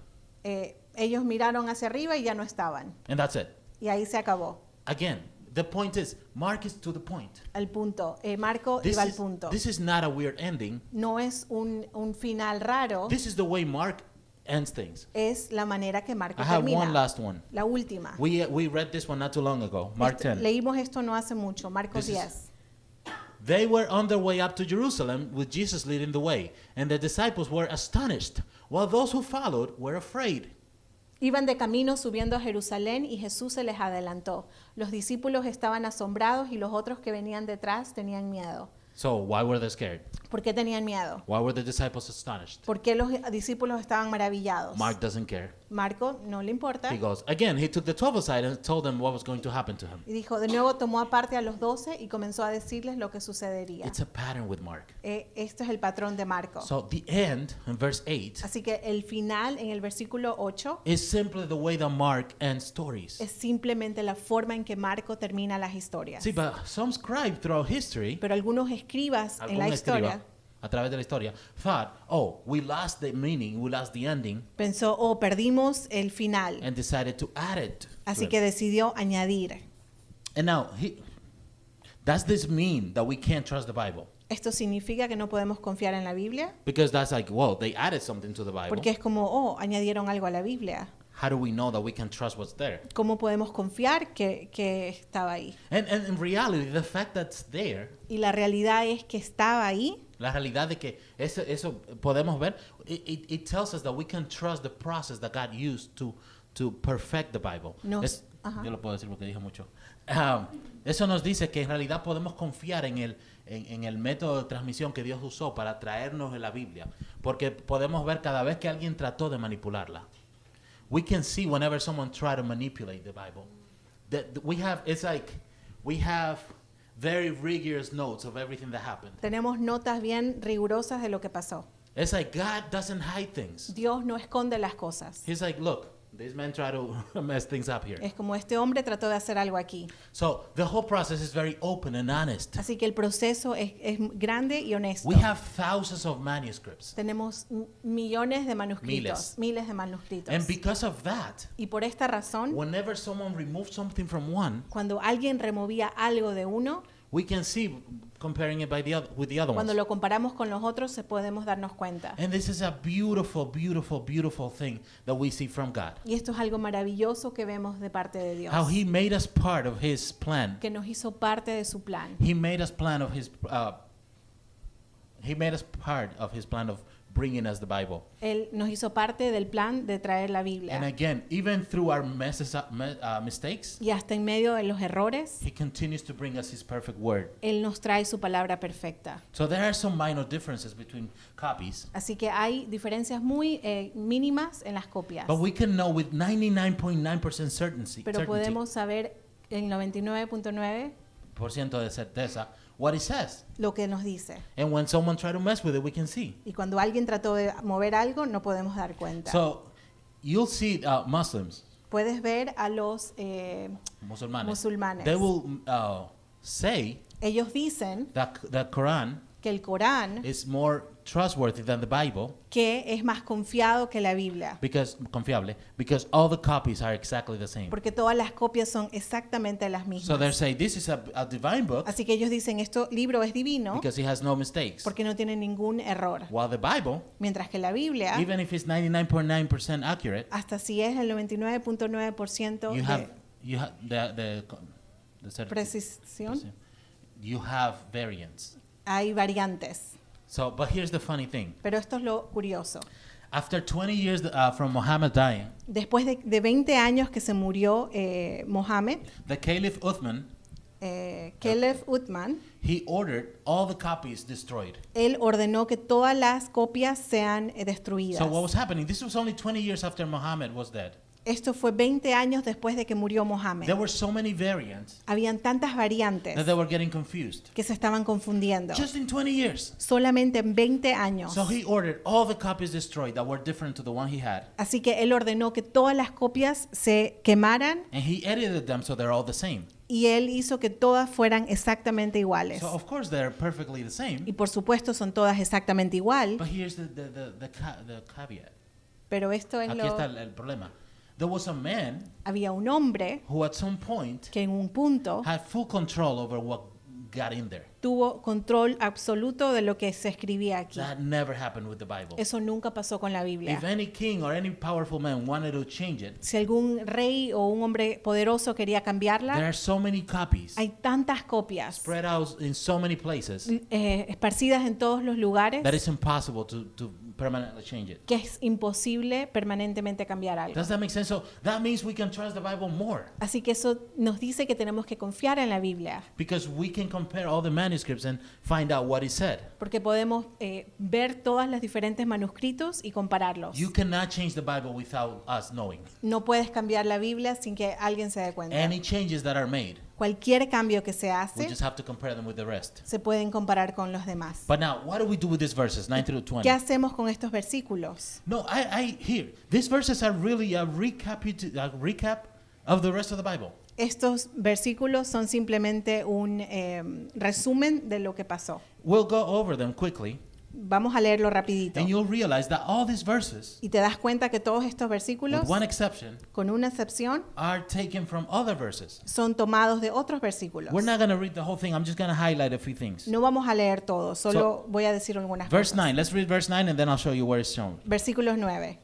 Ellos miraron hacia arriba y ya no estaban. And that's it. Y ahí se acabó. Again, the point is, Mark is to the point. Al punto. Marco This iba al is, punto. this is not a weird ending. No es un final raro. This is the way Mark ends things. es la manera que Marco I have one termina. last one. La última. We read this one not too long ago, Mark 10. Leímos esto no hace mucho, Marcos This is- 10. They were on their way up to Jerusalem with Jesus leading the way, and the disciples were astonished, while those who followed were afraid. Iban de camino subiendo a Jerusalén y Jesús se les adelantó. Los discípulos estaban asombrados y los otros que venían detrás tenían miedo. So why were they scared? ¿Por qué tenían miedo? Why were the disciples astonished? ¿Por qué los discípulos estaban maravillados? Mark doesn't care. Marco no le importa. He goes, again, he took the 12 aside and told them what was going to happen to him. Y dijo, de nuevo tomó aparte a los 12 y comenzó a decirles lo que sucedería. It's a pattern with Mark. Esto es el patrón de Marco. So the end, in verse 8, Así que el final en el versículo 8 is simply the way that Mark ends stories. es simplemente la forma en que Marco termina las historias. See, but some scribe throughout history, Pero algunos escribas en la algún historia escriba, a través de la historia, thought, oh, we lost the meaning, we lost the ending, pensó, oh, perdimos el final. and decided to add it. to Así it. que decidió añadir. And now, does this mean that we can't trust the Bible? Esto significa que no podemos confiar en la Biblia, Because that's like, well, they added something to the Bible. porque es como, oh, añadieron algo a la Biblia. How do we know that we can trust what's there? ¿Cómo podemos confiar que estaba ahí? And in reality, the fact that's there, Y la realidad es que estaba ahí. la realidad de que eso podemos ver, it tells us that we can trust the process that God used to perfect the Bible. Ajá. Yo lo puedo decir porque dije mucho. Eso nos dice que en realidad podemos confiar en el método de transmisión que Dios usó para traernos en la Biblia, porque podemos ver cada vez que alguien trató de manipularla. We can see whenever someone tried to manipulate the Bible that we have very rigorous notes of everything that happened. Tenemos notas bien rigurosas de lo que pasó. It's like God doesn't hide things. Dios no esconde las cosas. He's like, look, this man tried to mess things up here. Es como este hombre trató de hacer algo aquí. So the whole process is very open and honest. Así que el proceso es grande y honesto. We have thousands of manuscripts. Tenemos millones de manuscritos, miles de manuscritos. And because of that, Y por esta razón, whenever someone removed something from one, cuando alguien removía algo de uno, we can see comparing it with the other cuando ones. lo comparamos con los otros, podemos darnos cuenta. And this is a beautiful, beautiful, beautiful thing that we see from God. Y esto es algo maravilloso que vemos de parte de Dios, How He made us part of His plan. que nos hizo parte de su plan. He made us part of His plan of bringing us the Bible. Él nos hizo parte del plan de traer la And Biblia. again, even through our mistakes, Y hasta en medio de los errores, He continues to bring us His perfect word. Él nos trae su palabra perfecta. So there are some minor differences between copies, Así que hay diferencias muy mínimas en las copias. but we can know with 99.9% certainty, Pero podemos saber en 99.9 % de certeza what it says. lo que nos dice. And when someone try to mess with it, we can see. Y cuando alguien trató de mover algo, no podemos dar cuenta. So you'll see Muslims, Puedes ver a los musulmanes. They will say ellos dicen that the Quran que el Corán is more trustworthy than the Bible que es más confiado que la Biblia, confiable, because all the copies are exactly the same. porque todas las copias son exactamente las So they mismas. say this is a divine book Así que ellos dicen, este libro es divino because it has no mistakes. porque no tiene ningún error. While the Bible, Mientras que la Biblia, even if it's 99.9% accurate, hasta si es el 99.9% you have de the certi- precisión, you have variance. hay variantes. So, but here's the funny thing. Pero esto es lo curioso. After 20 years from Muhammad dying, Después de 20 años que se murió Mohammed, the Caliph Uthman, Caleb Uthman, he ordered all the copies destroyed. él ordenó que todas las copias sean destruidas. So what was happening? This was only 20 years after Muhammad was dead. Esto fue 20 años después de que murió Mohammed. There were so many variants Habían tantas variantes that they were getting confused. que se estaban confundiendo. Just in 20 years. Solamente en 20 años. So he ordered all the copies destroyed that were different to the one he had. Así que él ordenó que todas las copias se quemaran And he edited them so they're all the same. y él hizo que todas fueran exactamente iguales. So of course they're perfectly the same. Y por supuesto son todas exactamente igual, But here's the caveat. pero esto es Aquí lo... está el problema. There was a man Había un hombre who at some point que en un punto had full control over what got in there. tuvo control absoluto de lo que se escribía aquí. That never happened with the Bible. Eso nunca pasó con la Biblia. If any king or any powerful man wanted to change it, Si algún rey o un hombre poderoso quería there cambiarla, are so many copies hay tantas copias spread out in so many places esparcidas en todos los lugares that it's impossible to permanently change it. que es imposible permanentemente cambiar algo. Does that make sense? So that means we can trust the Bible more Así que eso nos dice que tenemos que confiar en la Biblia, because we can compare all the manuscripts and find out what it said. porque podemos ver todos los diferentes manuscritos y compararlos. You cannot change the Bible without us knowing. No puedes cambiar la Biblia sin que alguien se dé cuenta. Any changes that are made, Cualquier cambio que se we hace just have to compare them with the rest. se pueden comparar con los demás. But now, what do we do with these verses, 9 through 20? ¿Qué hacemos con estos versículos? No, here. These verses are really a recap of the rest of the Bible. Estos versículos son simplemente un resumen de lo que pasó. We'll go over them quickly, Vamos a leerlo rapidito. and you'll realize that all these verses, Y te das cuenta que todos estos versículos, with one exception, con una excepción, are taken from other verses. son tomados de otros versículos. We're not going to read the whole thing. I'm just going to highlight a few things. No vamos a leer todo, solo voy a decir algunas Verse cosas. 9. Let's read verse 9, and then I'll show you where it's shown. Versículos 9.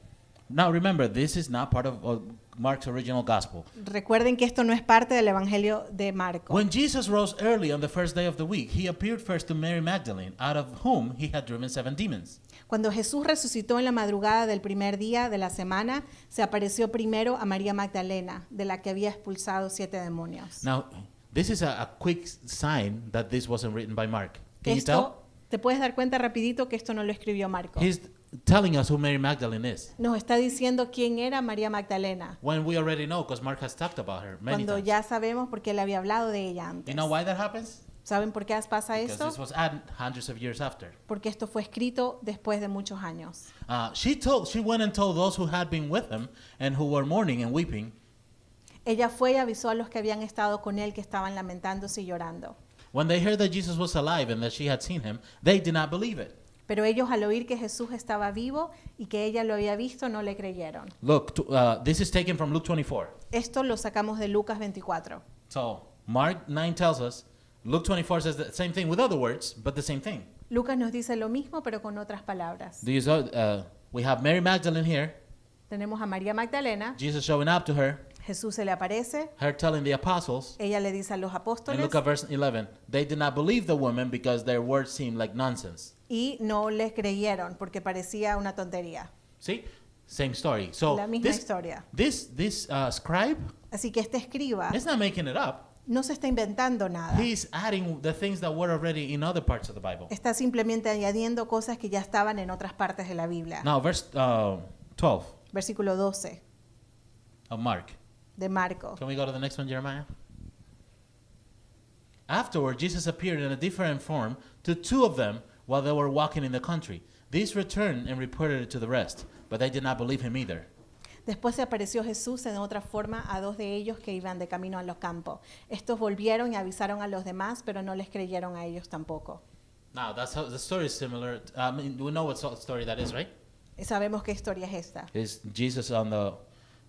Now, remember, this is not part of Mark's original gospel. Recuerden que esto no es parte del Evangelio de Marcos. When Jesus rose early on the first day of the week, he appeared first to Mary Magdalene, out of whom he had driven 7 demons. Cuando Jesús resucitó en la madrugada del primer día de la semana, se apareció primero a María Magdalena, de la que había expulsado 7 demonios. Now, this is a quick sign that this wasn't written by Mark. Can you tell? Esto, te puedes dar cuenta rapidito que esto no lo escribió Marcos. He's telling us who Mary Magdalene is, Nos está diciendo quién era María Magdalena, when we already know because Mark has talked about her many cuando times. ya sabemos porque él había hablado de ella antes. You know why that happens? ¿Saben por qué pasa Because esto? this was added hundreds of years after. Porque esto fue escrito después de muchos años. She went and told those who had been with him and who were mourning and weeping. Ella fue y avisó a los que habían estado con él que estaban lamentándose y llorando. When they heard that Jesus was alive and that she had seen him, they did not believe it. Pero ellos al oír que Jesús estaba vivo y que ella lo había visto, no le creyeron. Look, this is taken from Luke 24. Esto lo sacamos de Lucas 24. So Mark 9 tells us, Luke 24 says the same thing with other words, but the same thing. Lucas nos dice lo mismo, pero con otras palabras. We have Mary Magdalene here, Tenemos a María Magdalena, Jesus showing up to her, Jesús se le aparece, her telling the apostles, ella le dice a los and apóstoles look at verse 11. They did not believe the woman because their words seemed like nonsense. y no les creyeron porque parecía una tontería. See? Same story. So La misma historia. this scribe Así que este escriba is not making it up. no se está inventando nada. He's adding the things that were already in other parts of the Bible. Está simplemente añadiendo cosas que ya estaban en otras partes de la Biblia. Now, verse 12 Versículo 12 of Mark. de Marcos. Can we go to the next one, Jeremiah? Afterward, Jesus appeared in a different form to 2 of them while they were walking in the country. These returned and reported it to the rest, but they did not believe him either. Después se apareció Jesús en otra forma a 2 de ellos que iban de camino a los campos. Estos volvieron y avisaron a los demás, pero no les creyeron a ellos tampoco. Now, that's how the story is similar. We know what story that is, right? Sabemos qué historia es esta. It's Jesus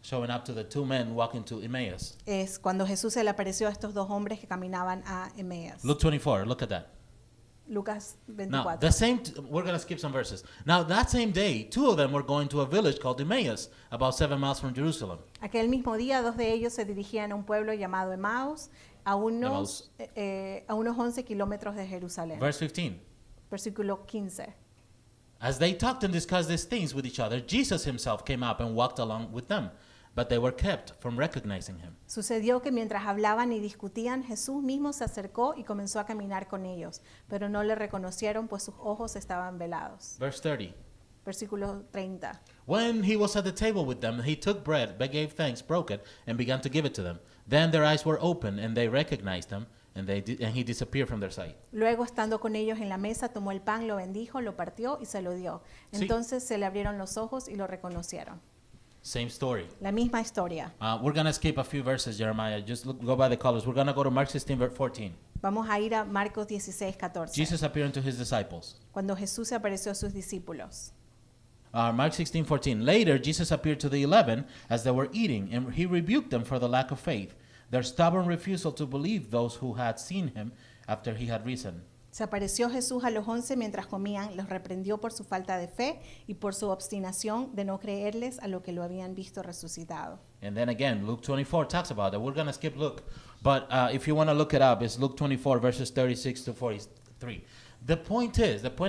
showing up to the 2 men walking to Emmaus. Es cuando Jesús se le apareció a estos 2 hombres que caminaban a Emeas. Luke 24, look at that. Lucas Now, 24. we're going to skip some verses. Now, that same day, 2 of them were going to a village called Emmaus, about 7 miles from Jerusalem. Aquel mismo día, 2 de ellos se dirigían a un pueblo llamado Emaús, a unos 11 kilómetros de Jerusalén. Verse 15. Versículo 15. As they talked and discussed these things with each other, Jesus himself came up and walked along with them, but they were kept from recognizing him. Sucedió que mientras hablaban y discutían, Jesús mismo se acercó y comenzó a caminar con ellos, pero no le reconocieron, pues sus ojos estaban velados. Verse 30. Versículo 30. When he was at the table with them, he took bread, but gave thanks, broke it, and began to give it to them. Then their eyes were opened, and they recognized him, and he disappeared from their sight. Luego, estando con ellos en la mesa, tomó el pan, lo bendijo, lo partió y se lo dio. Sí. Entonces se le abrieron los ojos y lo reconocieron. Same story. La misma historia. We're going to skip a few verses, Jeremiah. Just go by the colors. We're going to go to Mark 16, verse 14. Vamos a ir a Marcos 16, 14. Jesus appearing to his disciples. Cuando Jesús se apareció a sus discípulos. Mark 16, 14. Later, Jesus appeared to the 11 as they were eating, and he rebuked them for the lack of faith, their stubborn refusal to believe those who had seen him after he had risen. Se apareció Jesús a los 11 mientras comían, los reprendió por su falta de fe y por su obstinación de no creerles a lo que lo habían visto resucitado. And then again, Luke 24 talks about that. We're going to skip Luke. But if you want to look it up, it's Luke 24, verses 36 to 43. The point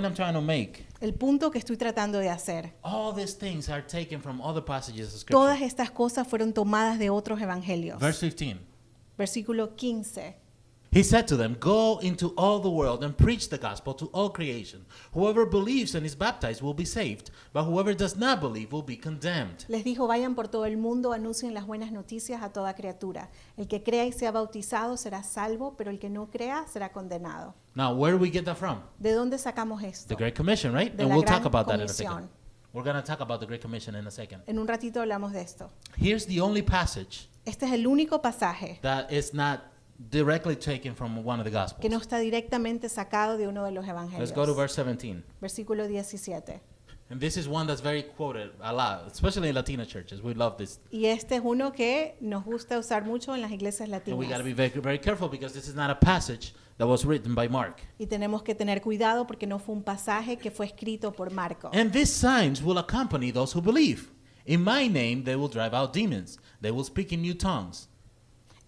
I'm trying to make, El punto que estoy tratando de hacer, all these things are taken from other passages of todas Scripture. estas cosas fueron tomadas de otros evangelios. Verse 15. Versículo 15. He said to them, "Go into all the world and preach the gospel to all creation. Whoever believes and is baptized will be saved, but whoever does not believe will be condemned." Les dijo, vayan por todo el mundo, anuncien las buenas noticias a toda criatura. El que crea y sea bautizado será salvo, pero el que no crea será condenado. Now, where do we get that from? ¿De dónde sacamos esto? The Great Commission, right? De And la we'll Gran talk about that in a Comisión. second. We're going to talk about the Great Commission in a second. En un ratito hablamos de esto. Here's the only passage Este es el único pasaje that is not directly taken from one of the Gospels. que no está directamente sacado de uno de los evangelios. Let's go to verse 17. Versículo 17. And this is one that's very quoted a lot, especially in Latino churches. We love this. Y este es uno que nos gusta usar mucho en las iglesias And we got to latinas. be very, very careful because this is not a passage that was written by Mark. Y tenemos que tener cuidado porque no fue un pasaje que fue escrito por Marco. And these signs will accompany those who believe. In my name they will drive out demons. They will speak in new tongues.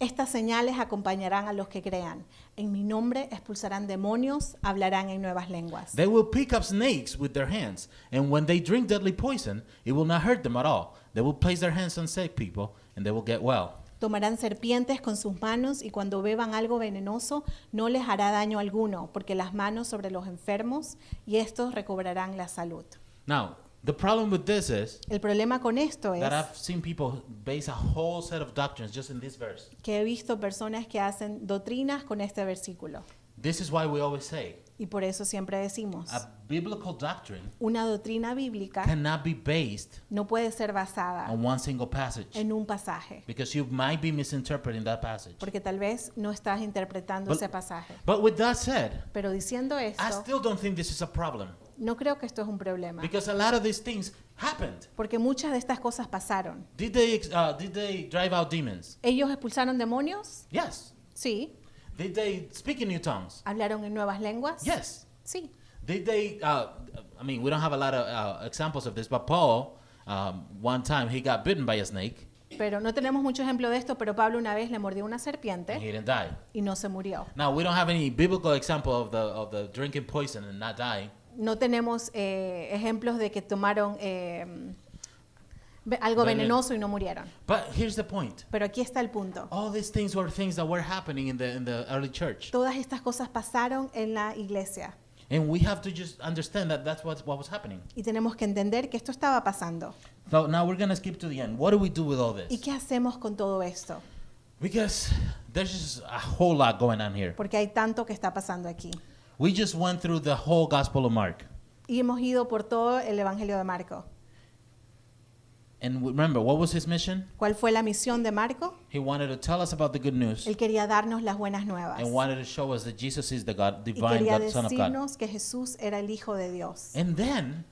Estas señales acompañarán a los que crean. En mi nombre expulsarán demonios, hablarán en nuevas lenguas. They will pick up snakes with their hands, and when they drink deadly poison, it will not hurt them at all. They will place their hands on sick people, and they will get well. Tomarán serpientes con sus manos y cuando beban algo venenoso no les hará daño alguno, porque las manos sobre los enfermos y estos recobrarán la salud. Now, the problem with this is El problema con esto es that I've seen people base a whole set of doctrines just in this verse. que he visto personas que hacen doctrinas con este versículo. This is why we always say Y por eso siempre decimos, a biblical doctrine una doctrina bíblica cannot be based no puede ser basada on one single passage en un pasaje, because you might be misinterpreting that passage. porque tal vez no estás interpretando But- ese pasaje. But with that said, Pero diciendo I esto, still don't think this is a problem no creo que esto es un problema, because a lot of these things happened. porque muchas de estas cosas pasaron. Did they drive out demons? ¿Ellos expulsaron demonios? Yes. Sí. Did they speak in new tongues? ¿Hablaron en nuevas lenguas? Yes. Sí. Did they? I mean, we don't have a lot of examples of this, but Paul, one time he got bitten by a snake Pero no tenemos mucho ejemplo de esto, pero Pablo una vez le mordió una and serpiente he didn't die. y no se murió. Now we don't have any biblical example of the drinking poison and not dying. No tenemos ejemplos de que tomaron algo Veneno. venenoso y no murieron. But here's the point: Pero aquí está el punto. all these things were things that were happening in the early church, Todas estas cosas pasaron en la iglesia and we have to just understand that that's what was happening. y tenemos que entender que esto estaba pasando. So now we're gonna skip to the end. What do we do with all ¿Y this? qué hacemos con todo esto? Because there's just a whole lot going on here. Porque hay tanto que está pasando aquí. We just went through the whole Gospel of Mark. Y hemos ido por todo el Evangelio de Marco. And remember, what was his mission? ¿Cuál fue la misión de Marco? He wanted to tell us about the good news Él quería darnos las buenas nuevas. and wanted to show us that Jesus is the God, Y divine quería God, Son of God. decirnos que Jesús era el Hijo de Dios. And then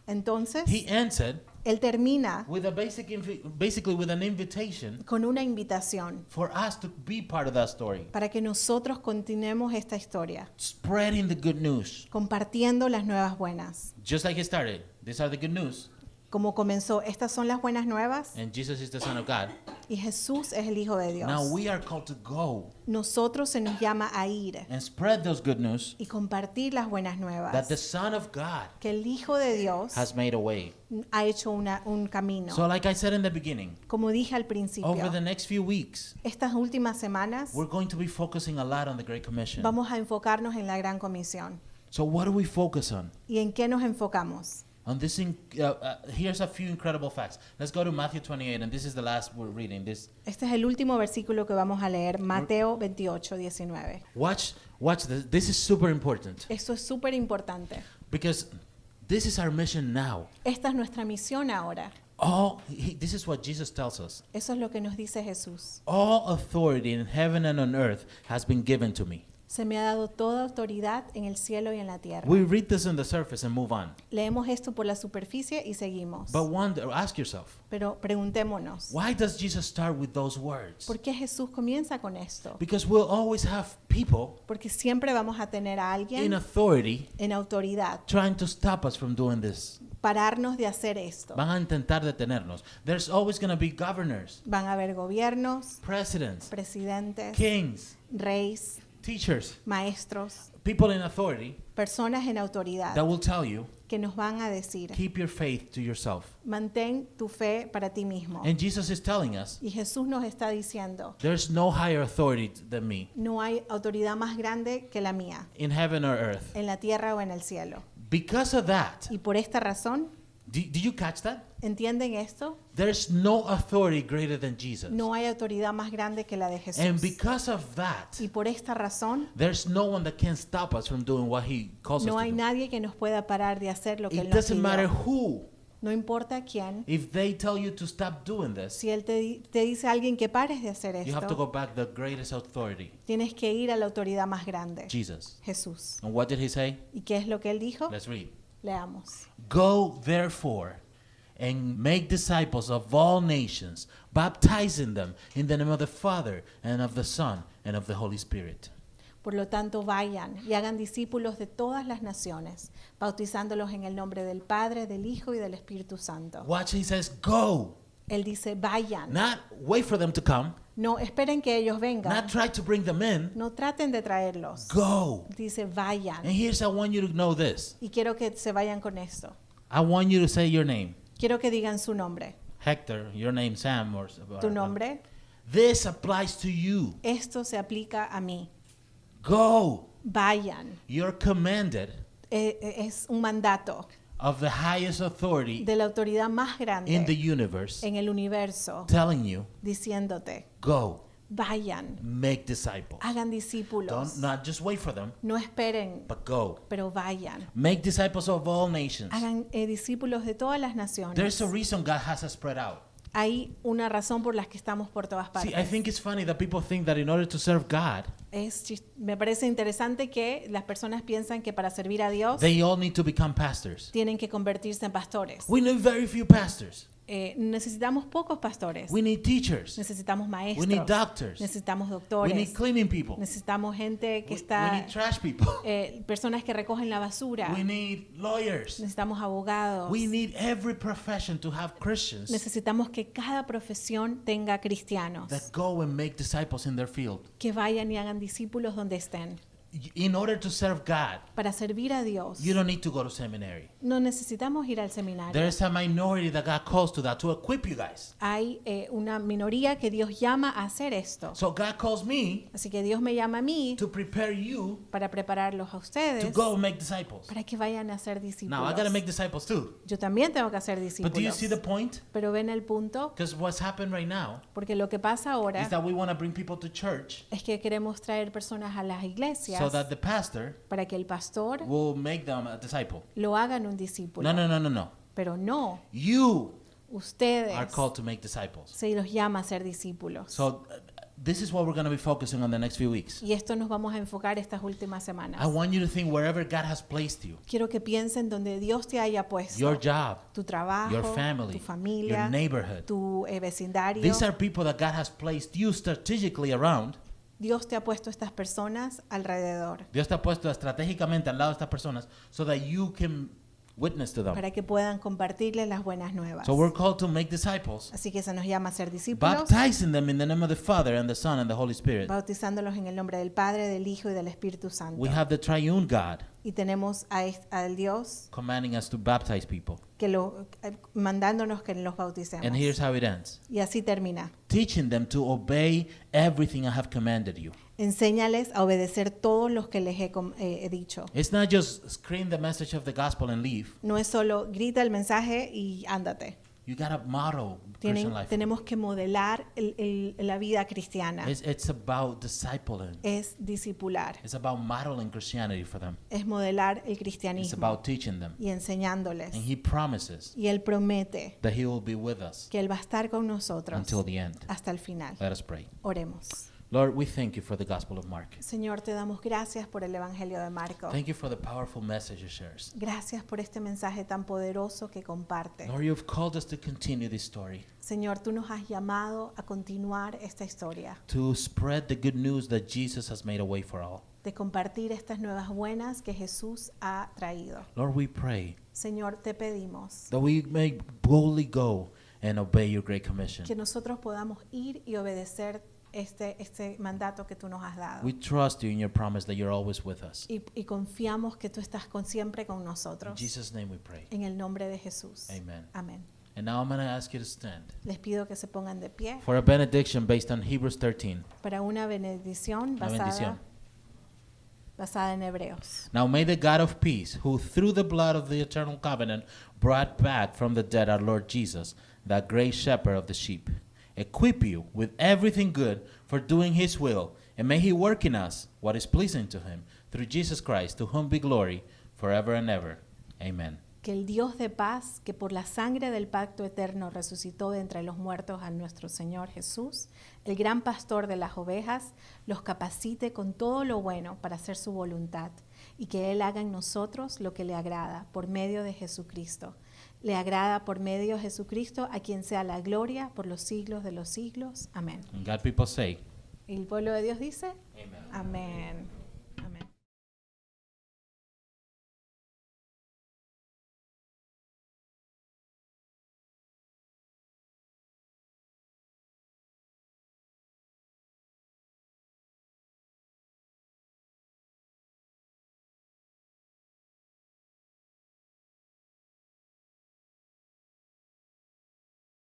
Entonces, he answered él termina with a basically with an invitation con una invitación for us to be part of that story, para que nosotros continuemos esta historia, spreading the good news. compartiendo las nuevas buenas. Just like it started. These are the good news. Como comenzó, estas son las buenas nuevas And Jesus is the Son of God. y Jesús es el Hijo de Dios. Now we are called to go Nosotros se nos llama a ir and spread those good news y compartir las buenas that nuevas. the Son of God Que el Hijo de Dios has made a way. ha hecho un camino. So like I said in the beginning, Como dije al principio, over the next few weeks, estas últimas semanas we're going to be focusing a lot on the Great Commission. vamos a enfocarnos en la Gran Comisión. So what do we focus on? ¿Y en qué nos enfocamos? On this, here's a few incredible facts. Let's go to Matthew 28, and this is the last we're reading. Este es el último versículo que vamos a leer, Mateo 28, 19. Watch this. This is super important Esto es súper importante. because this is our mission now. Esta es nuestra misión ahora. This is what Jesus tells us. Eso es lo que nos dice Jesús. All authority in heaven and on earth has been given to me. Se me ha dado toda autoridad en el cielo y en la tierra. We read this on the surface and move on. Leemos esto por la superficie y seguimos. But ask yourself, Pero preguntémonos, why does Jesus start with those words? ¿por qué Jesús comienza con esto? Because we'll always have people Porque siempre vamos a tener a in alguien authority en autoridad, trying to stop us from doing this. pararnos de hacer esto. Van a intentar detenernos. There's always going to be governors, Van a haber gobiernos, presidents, presidentes, kings, reyes, teachers, maestros, people in authority personas en autoridad that will tell you, que nos van a decir, keep your faith to yourself. mantén tu fe para ti mismo. And Jesus is telling us, Y Jesús nos está diciendo, there's no higher authority than me no hay autoridad más grande que la mía, in heaven or earth. en la tierra o en el cielo. Because of that, Y por esta razón, did you catch that? ¿entienden esto? There's no authority greater than Jesus. No hay autoridad más grande que la de And Jesús. because of that, Y por esta razón, there's no one that can stop us from doing what he calls no us hay to do. nadie que nos pueda parar de hacer lo que Él It nos doesn't matter pidió. who. No importa quién. If they tell you to stop doing this, Si Él te dice a alguien que pares de hacer you have to go esto, back to the greatest authority, tienes que ir a la autoridad más grande, Jesus. Jesús. And what did he say? ¿Y qué es lo que Él dijo? Let's read. Leamos. Go therefore and make disciples of all nations, baptizing them in the name of the Father and of the Son and of the Holy Spirit. Por lo tanto, vayan y hagan discípulos de todas las naciones, bautizándolos en el nombre del Padre, del Hijo y del Espíritu Santo. Watch, he says, go. Él dice, vayan. Not wait for them to come, No esperen que ellos not vengan. try to bring them in. No traten de traerlos. Go. Dice, vayan. And here's, I want you to know this. Y quiero que se vayan con esto. I want you to say your name. Quiero que digan su nombre. Hector, your name, Sam, or Tu nombre. This applies to you. Esto se aplica a mí. Go. Vayan. You're commanded Es un mandato of the highest authority de la autoridad más in the grande universe en el universo, telling you, diciéndote, go, vayan, make disciples. hagan discípulos. Don't not just wait for them, No esperen, but go. pero vayan. Make disciples of all nations. Hagan discípulos de todas las naciones. There's a reason God has us spread out. Hay una razón por la que estamos por todas See, I partes. think it's funny that people think that in order to serve God, Me parece interesante que las personas piensan que para servir a Dios they all need to become pastors. tienen que convertirse en pastores. We need very few pastors. Necesitamos pocos pastores. We need teachers. Necesitamos We maestros. need doctors. Necesitamos We doctores. need cleaning people. Necesitamos gente que We está, need trash people. personas que recogen la basura. We need lawyers. Necesitamos abogados. We need every profession to have Christians Necesitamos que cada profesión tenga cristianos that go and make disciples in their field. que vayan y hagan discípulos donde estén. In order to serve God, Para servir a Dios you don't need to go to seminary. no necesitamos ir al seminario. There is a minority that God calls to that to equip you guys. Hay una minoría que Dios llama a hacer esto. So God calls me Así que Dios me llama a mí to prepare you para prepararlos a to ustedes go and make disciples. para que vayan a hacer discípulos. Now I gotta make disciples too. Yo también tengo que hacer But do you discípulos. see the point? Pero ven el punto, Because what's happened right now porque lo que pasa ahora is that we want to bring people to church es que queremos traer personas a las iglesias so that the pastor para que el pastor will make them a disciple. lo hagan un discípulo. No. Pero no, You ustedes are called to make disciples. se los llama a ser discípulos. So this is what we're going to be focusing on the next few weeks. Y esto nos vamos a enfocar estas últimas I semanas. want you to think wherever God has placed you, Quiero que piensen donde Dios te haya puesto. your job, Tu trabajo, your family, tu your familia, neighborhood. tu vecindario. These are people that God has placed you strategically around. Dios te ha puesto estas personas alrededor Dios te ha puesto estratégicamente al lado de estas personas so that you can witness to them. para que puedan compartirles las buenas nuevas. So we're called to make disciples, Así que se nos llama a ser discípulos, baptizing them in the name of the Father and the Son and the Holy Spirit. bautizándolos en el nombre del Padre, del Hijo y del Espíritu Santo. We have the triune God Y tenemos al Dios commanding us to baptize people. que mandándonos que los bauticemos. And here's how it ends. Y así termina. Teaching them to obey everything I have commanded you. Enséñales a obedecer todos los que les he dicho. It's not just scream the message of the gospel and leave. No es solo grita el mensaje y ándate. You got to model Christian life. Tenemos que modelar la vida cristiana. It's about discipling. Es discipular. It's about modeling Christianity for them. Es modelar el It's cristianismo about teaching them. y enseñándoles. And He promises Y Él promete that He will be with us que Él va a estar con nosotros until the end. hasta el final. Let us pray. Oremos. Lord, we thank you for the Gospel of Mark. Señor, te damos gracias por el Evangelio de Marcos. Thank you for the powerful message it shares. Gracias por este mensaje tan poderoso que comparte. Lord, you've called us to continue this story, Señor, tú nos has llamado a continuar esta historia, to spread the good news that Jesus has made a way for all. de compartir estas nuevas buenas que Jesús ha traído. Lord, we pray Señor, te pedimos that we may boldly go and obey your great commission. que nosotros podamos ir y obedecer este mandato que tú nos has dado. We trust you in your promise that you're always with us. Y confiamos que tú estás siempre con In nosotros. Jesus' name we pray. En el nombre de Jesús. Amen. Amén. And now I'm going to ask you to stand Les pido que se pongan de pie for a benediction based on Hebrews 13. para una bendición Una bendición. basada en Hebreos. Now may the God of peace, who through the blood of the eternal covenant brought back from the dead our Lord Jesus, that great shepherd of the sheep, equip you with everything good for doing his will, and may he work in us what is pleasing to him, through Jesus Christ, to whom be glory forever and ever. Amen. Que el Dios de paz, que por la sangre del pacto eterno resucitó de entre los muertos a nuestro Señor Jesús, el gran pastor de las ovejas, los capacite con todo lo bueno para hacer su voluntad, y que Él haga en nosotros lo que le agrada por medio de Jesucristo. Le agrada por medio de Jesucristo, a quien sea la gloria por los siglos de los siglos. Amén. And God people say, Y el pueblo de Dios dice, Amen. amén.